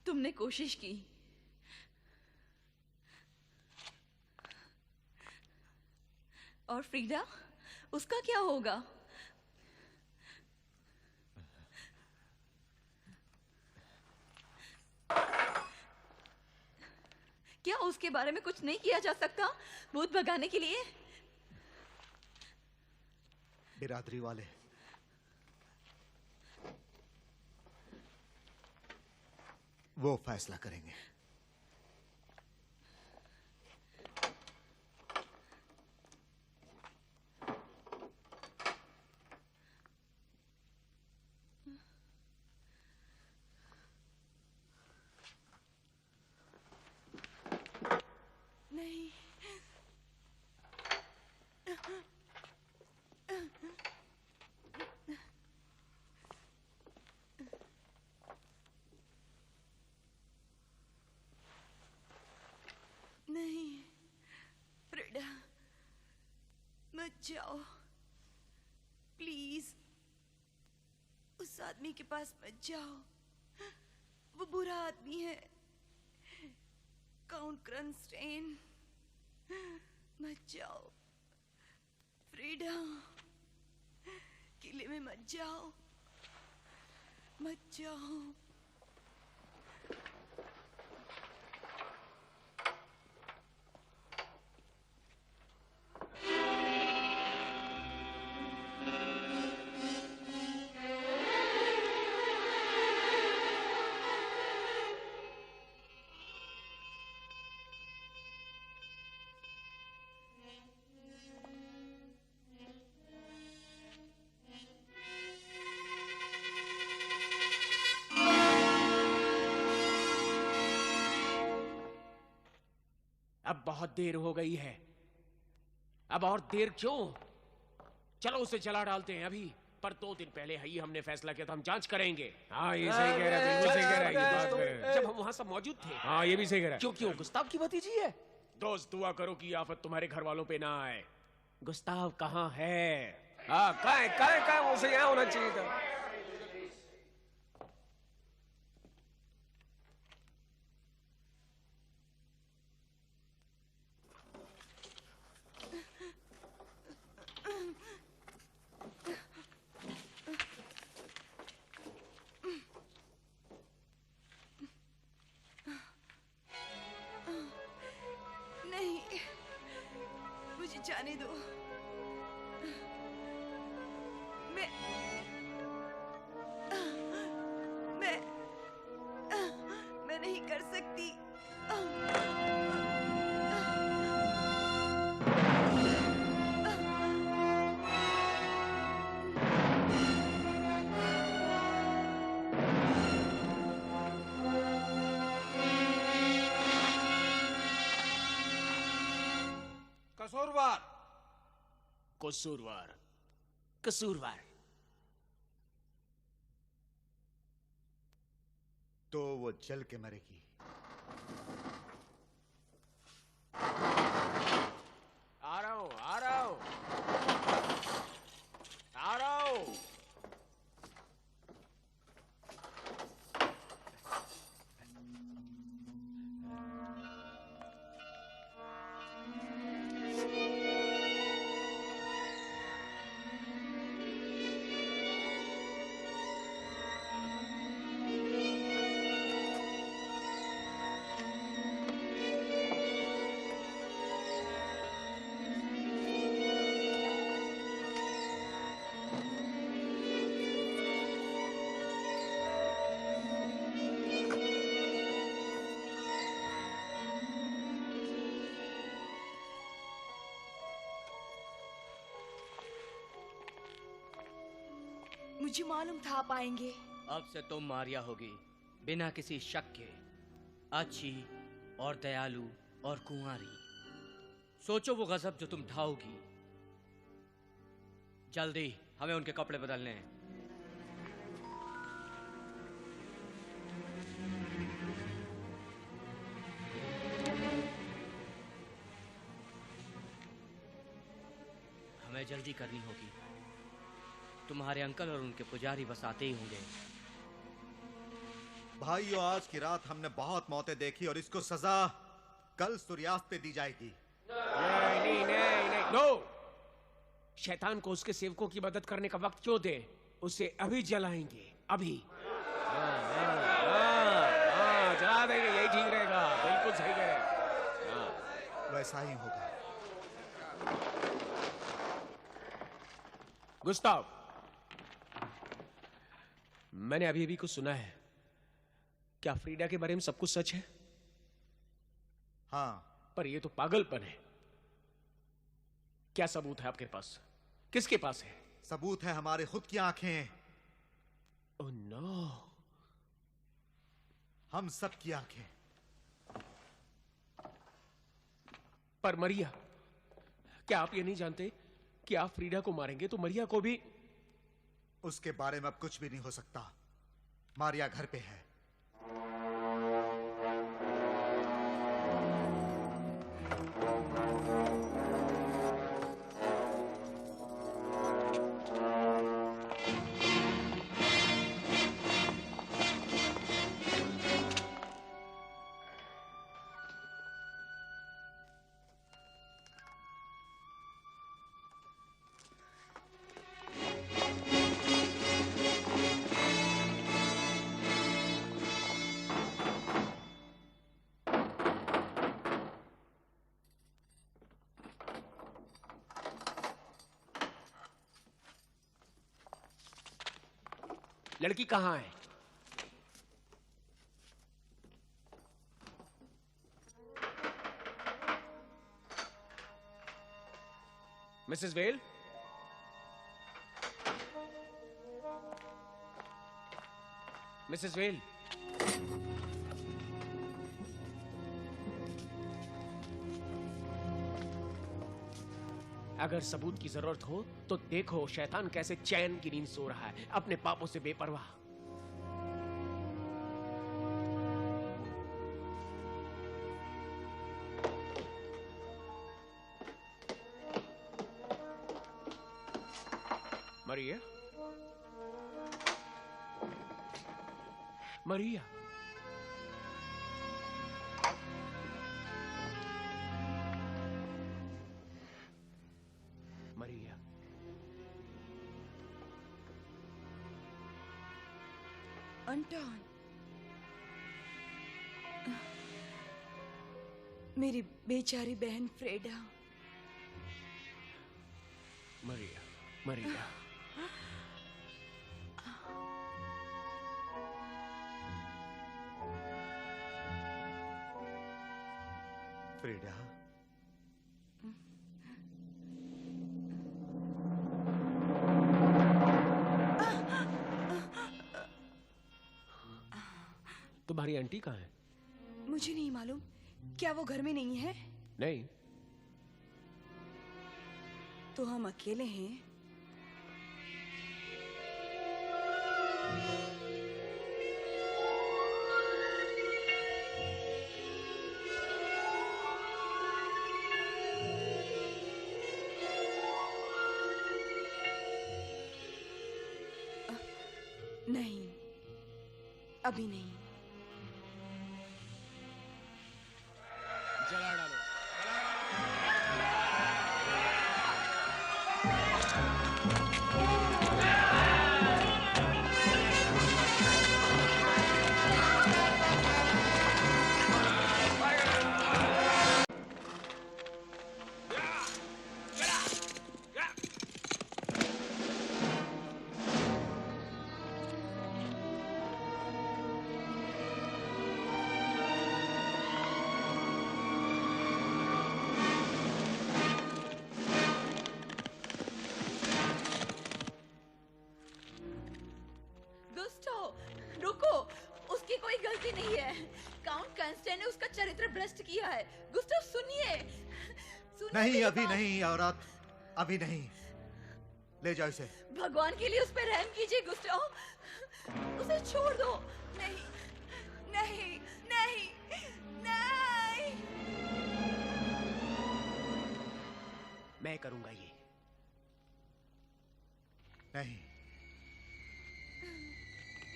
तुमने कोशिश की। और फ्रीडा, उसका क्या होगा? क्या उसके बारे में कुछ नहीं किया जा सकता भूत भगाने के लिए? बिरादरी वाले वो फैसला करेंगे। नहीं, नहीं, फ्रीडा, मत जाओ, प्लीज। उस आदमी के पास मत जाओ, वो बुरा आदमी है, काउंट क्रनस्टेन। मत जाओ फ्रीडा, किले में मत जाओ, मत जाओ। अब बहुत देर हो गई है, अब और देर क्यों? चलो उसे जला डालते हैं अभी। पर 2 दिन पहले ही हमने फैसला किया था हम जांच करेंगे। हाँ ये सही कह रहा है, बिल्कुल सही कह रहा है, ये बात कर रहा है। जब हम वहां सब मौजूद थे। हाँ ये भी सही कह रहा है। क्यों गुस्ताव की भतीजी है। दोस्त दुआ करो कि आफत तुम्हारे घर वालों पे ना आए। गुस्ताव कहाँ है? हाँ कहाँ है उसे यहाँ होना चाहिए था। नहीं, मुझे जाने दो। मैं नहीं कर सकती। कसूरवार, कसूरवार, कसूरवार। तो वो जल के मरेगी। आ रहा हूं, आ रहा हूं, आ रहा हूं। मुझे मालूम था आप आएंगे। अब से तुम मारिया होगी, बिना किसी शक के, अच्छी और दयालु और कुंवारी। सोचो वो गजब जो तुम ढाओगी। जल्दी हमें उनके कपड़े बदलने हैं। हमें जल्दी करनी होगी। तुम्हारे अंकल और उनके पुजारी बस आते ही होंगे। भाइयों, आज की रात हमने बहुत मौतें देखी और इसको सजा कल सूर्यास्त पे दी जाएगी। नहीं नहीं नहीं, नो। शैतान को उसके सेवकों की मदद करने का वक्त क्यों दे? उसे अभी जलाएंगे, अभी। जला देंगे, यही ठीक रहेगा। बिल्कुल सही कह रहे। वैसा ही होगा। गुस्ताव, मैंने अभी अभी कुछ सुना है। क्या फ्रीडा के बारे में सब कुछ सच है? हाँ। पर ये तो पागलपन है। क्या सबूत है आपके पास? किसके पास है? सबूत है हमारे खुद की आंखें। Oh no. हम सब की आंखें। पर मरिया, क्या आप ये नहीं जानते कि आप फ्रीडा को मारेंगे तो मरिया को भी? उसके बारे में अब कुछ भी नहीं हो सकता। मारिया घर पे है। लड़की कहाँ है? Mrs well? Mrs well? अगर सबूत की जरूरत हो तो देखो शैतान कैसे चैन की नींद सो रहा है, अपने पापों से बेपरवाह। मरिया, मरिया, मरिया। अंटोन, मेरी बेचारी बहन फ्रेडा। मरिया, मरिया। फ्रीडा, तुम्हारी आंटी कहाँ है? मुझे नहीं मालूम। क्या वो घर में नहीं है? नहीं। तो हम अकेले हैं। नहीं, अभी नहीं। जला डालो। नहीं है। काउंट कंस्टेंट ने उसका चरित्र भ्रष्ट किया है। गुस्ताव सुनिए, नहीं, अभी नहीं औरत, अभी नहीं। ले जाओ इसे। भगवान के लिए उस पर रहम कीजिए गुस्ताव, उसे छोड़ दो। नहीं, नहीं, नहीं, नहीं। मैं करूंगा ये। नहीं,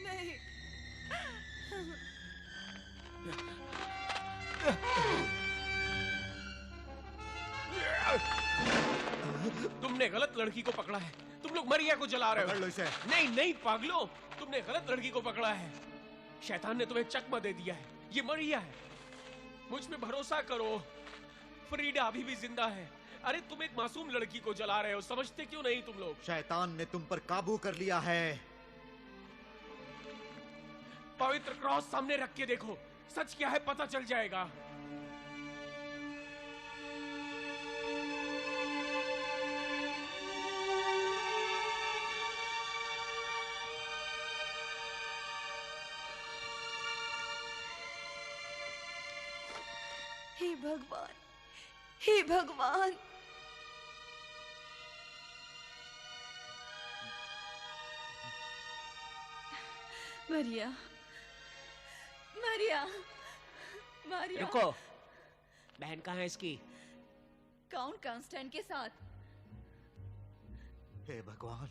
नहीं। तुमने गलत लड़की को पकड़ा है। तुम लोग मरिया को जला रहे पकड़ लो हो। इसे। नहीं नहीं पागलो, तुमने गलत लड़की को पकड़ा है। शैतान ने तुम्हें चकमा दे दिया है। ये मरिया है। मुझ पे भरोसा करो, फ्रीडा अभी भी जिंदा है। अरे तुम एक मासूम लड़की को जला रहे हो, समझते क्यों नहीं तुम लोग? शैतान ने तुम पर काबू कर लिया है। पवित्र क्रॉस सामने रख के देखो, सच क्या है पता चल जाएगा। हे भगवान, हे भगवान। मरिया, मरिया, मरिया। रुको, बहन कहाँ है इसकी? काउंट कांस्टेंट के साथ। हे भगवान,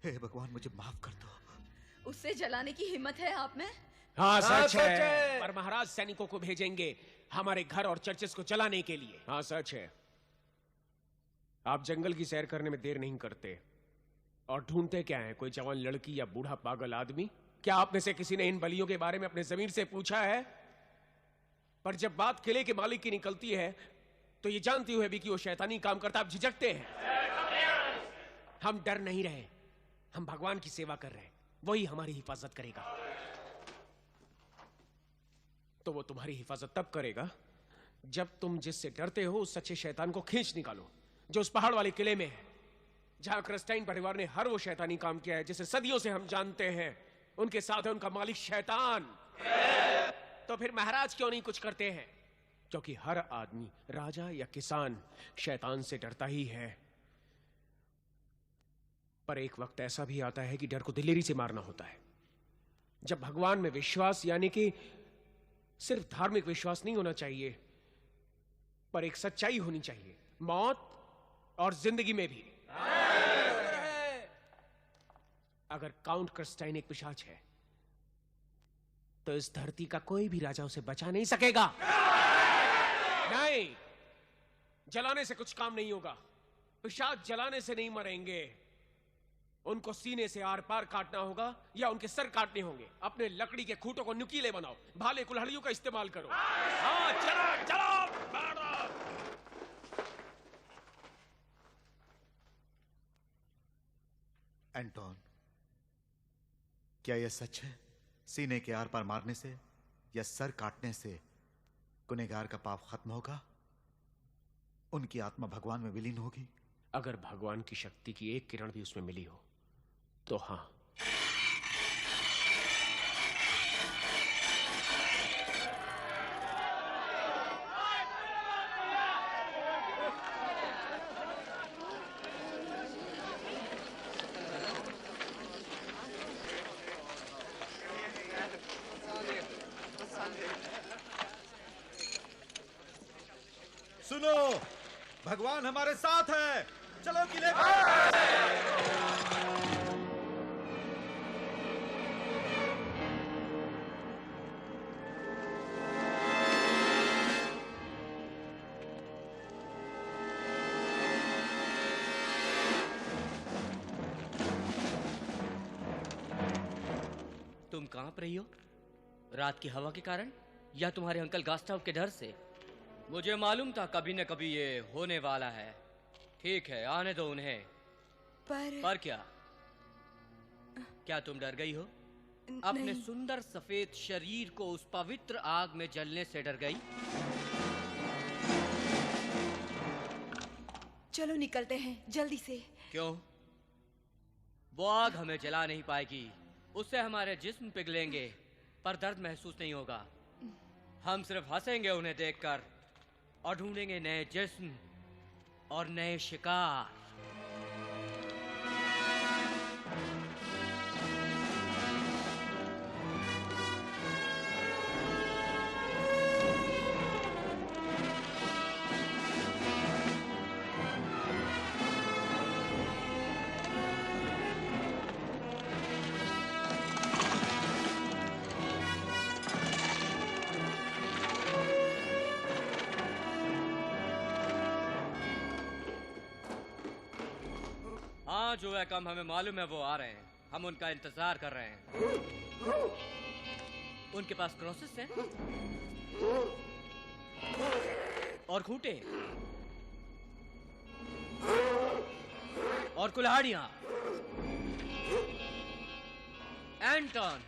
हे भगवान, मुझे माफ कर दो। उससे जलाने की हिम्मत है आप में? हाँ सच है। पर महाराज सैनिकों को भेजेंगे हमारे घर और चर्चेस को जलाने के लिए। हाँ सच है। आप जंगल की सैर करने में देर नहीं करते और ढूंढते क्या है? कोई जवान लड़की या बूढ़ा पागल आदमी? क्या आप में से किसी ने इन बलियों के बारे में अपने जमीर से पूछा है? पर जब बात किले के मालिक की निकलती है तो ये जानती हुए भी कि वो शैतानी काम करता, आप झिझकते हैं। हम डर नहीं रहे, हम भगवान की सेवा कर रहे हैं, वही हमारी हिफाजत करेगा। तो वो तुम्हारी हिफाजत तब करेगा जब तुम जिससे डरते हो उस सच्चे शैतान को खींच निकालो, जो उस पहाड़ वाले किले में है, जहां क्रिस्टाइन परिवार ने हर वो शैतानी काम किया है जिसे सदियों से हम जानते हैं। उनके साथ है उनका मालिक शैतान। तो फिर महाराज क्यों नहीं कुछ करते हैं? क्योंकि हर आदमी, राजा या किसान, शैतान से डरता ही है। पर एक वक्त ऐसा भी आता है कि डर को दिलेरी से मारना होता है, जब भगवान में विश्वास, यानी कि सिर्फ धार्मिक विश्वास नहीं होना चाहिए, पर एक सच्चाई होनी चाहिए, मौत और जिंदगी में भी। अगर काउंट क्रिस्टाइन एक पिशाच है तो इस धरती का कोई भी राजा उसे बचा नहीं सकेगा। नहीं, जलाने से कुछ काम नहीं होगा। पिशाच जलाने से नहीं मरेंगे, उनको सीने से आर पार काटना होगा या उनके सर काटने होंगे। अपने लकड़ी के खूंटों को नुकीले बनाओ, भाले कुल्हाड़ियों का इस्तेमाल करो। हाँ, चलो चलो मारो। एंटोन, क्या यह सच है? सीने के आर पार मारने से या सर काटने से गुनहगार का पाप खत्म होगा, उनकी आत्मा भगवान में विलीन होगी? अगर भगवान की शक्ति की एक किरण भी उसमें मिली हो तो हाँ। सुनो, भगवान हमारे साथ है। चलो किले पर। तुम कांप रही हो? रात की हवा के कारण या तुम्हारे अंकल गास्टाव के डर से? मुझे मालूम था कभी न कभी ये होने वाला है। ठीक है, आने दो उन्हें। पर क्या? क्या तुम डर गई हो? अपने नहीं। सुंदर सफेद शरीर को उस पवित्र आग में जलने से डर गई? चलो निकलते हैं जल्दी से। क्यों? वो आग हमें जला नहीं पाएगी, उससे हमारे जिस्म पिघलेंगे पर दर्द महसूस नहीं होगा। हम सिर्फ हंसेंगे उन्हें देखकर और ढूंढेंगे नए जिस्म और नए शिकार। जो है कम हमें मालूम है वो आ रहे हैं। हम उनका इंतजार कर रहे हैं। उनके पास क्रॉसेस हैं और खूंटे और कुल्हाड़ियां। एंटन,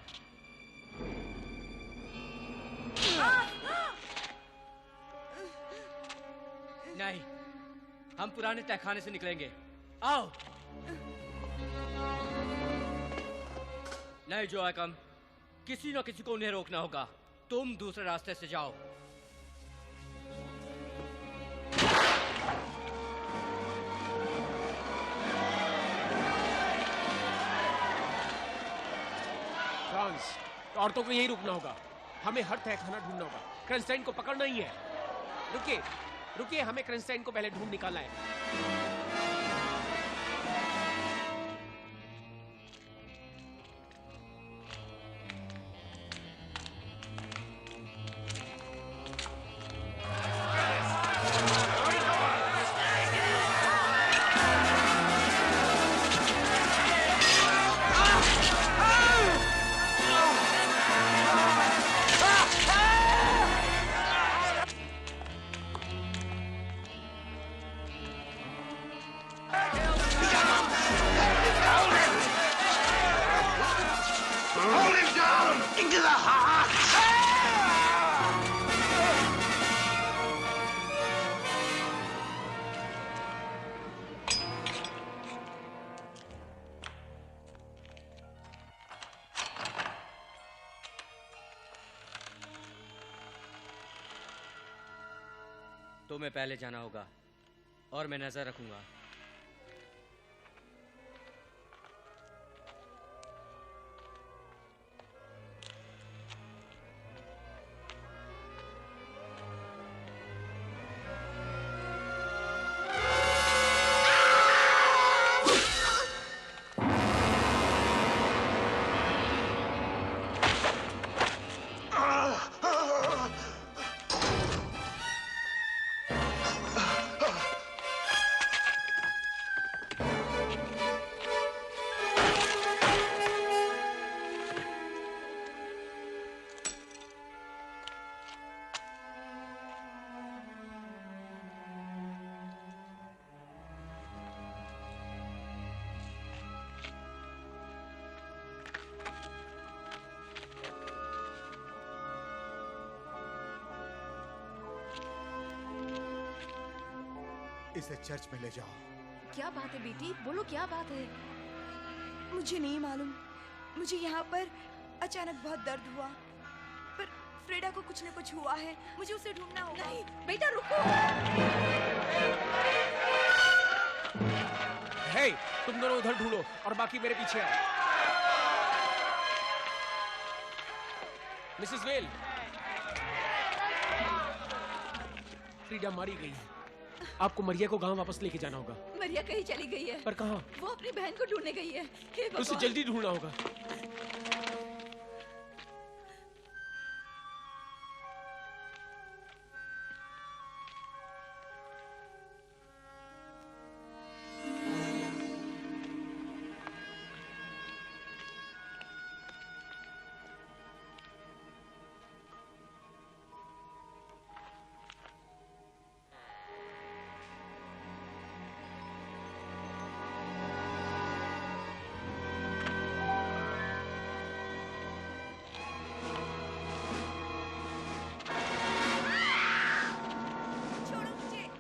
नहीं, हम पुराने तहखाने से निकलेंगे। आओ। नहीं जो है कम, किसी न किसी को उन्हें रोकना होगा। तुम दूसरे रास्ते से जाओ। फ्रांस, औरतों को यहीं रुकना होगा। हमें हर तहखाना ढूंढना होगा। क्रेंस्टाइन को पकड़ना ही है। रुकिए, रुकिए, हमें क्रेंस्टाइन को पहले ढूंढ निकालना है। तुम्हें पहले जाना होगा और मैं नजर रखूंगा। इसे चर्च में ले जाओ। क्या बात है बेटी, बोलो क्या बात है? मुझे नहीं मालूम। मुझे यहाँ पर अचानक बहुत दर्द हुआ, पर फ्रेडा को कुछ न कुछ हुआ है। मुझे उसे ढूंढना होगा। नहीं बेटा रुको। हे, तुम दोनों उधर ढूंढो और बाकी मेरे पीछे आओ। मिसेस वेल, फ्रीडा मारी गई है। आपको मरिया को गांव वापस लेके जाना होगा। मरिया कहीं चली गई है। पर कहाँ? वो अपनी बहन को ढूंढने गई है। हे उसे भगवान। जल्दी ढूंढना होगा।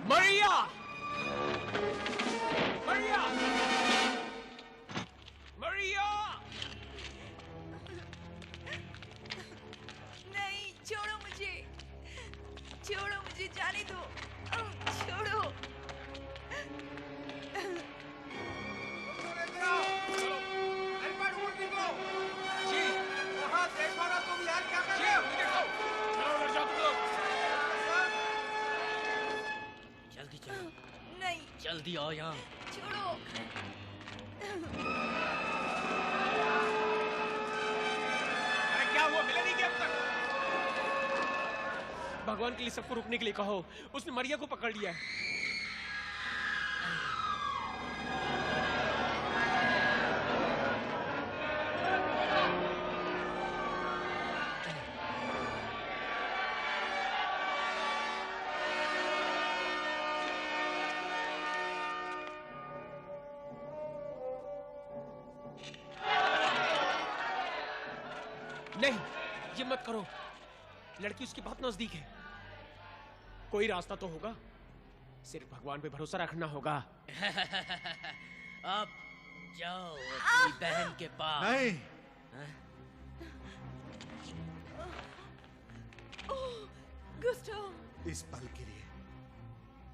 मरिया! मरिया! मरिया! नहीं, छोड़ो मुझे, छोड़ो मुझे, जाने दो, छोड़ो। जी, वहाँ देखो ना तुम यार क्या कर रहे हो? देखो, चलो उधर जाओ तुम लोग। जल्दी चलो, नहीं, जल्दी आओ यहाँ। छोड़ो। अरे क्या हुआ? मिले नहीं क्या अब तक? भगवान के लिए सबको रुकने के लिए कहो। उसने मरिया को पकड़ लिया है। नहीं, ये मत करो। लड़की उसकी बहुत नजदीक है। कोई रास्ता तो होगा। सिर्फ भगवान पे भरोसा रखना होगा। अब जाओ अपनी बहन के पास। नहीं। गुस्टाव, इस पल के लिए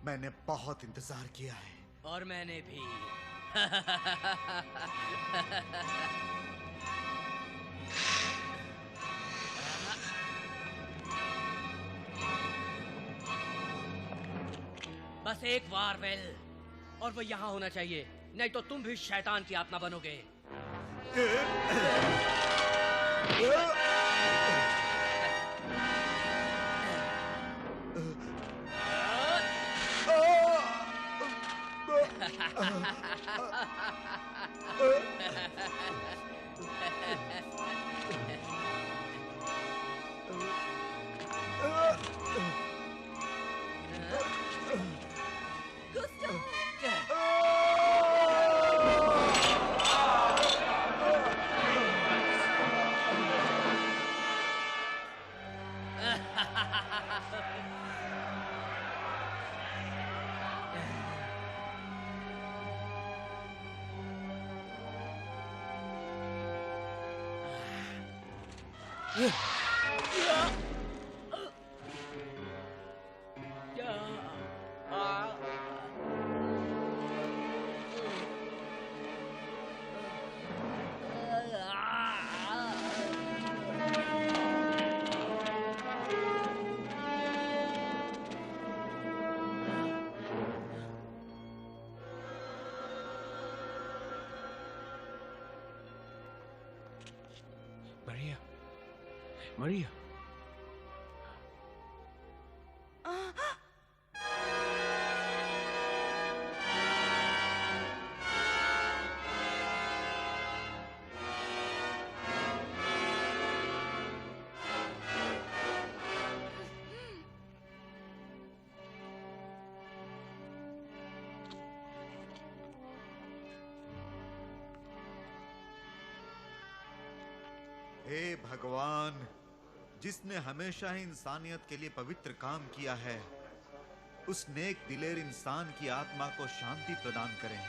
मैंने बहुत इंतजार किया है। और मैंने भी। बस एक बार वेल, और वो यहाँ होना चाहिए, नहीं तो तुम भी शैतान की आत्मा बनोगे। मरिया, मरिया। हे भगवान, जिसने हमेशा ही इंसानियत के लिए पवित्र काम किया है, उस नेक दिलेर इंसान की आत्मा को शांति प्रदान करें।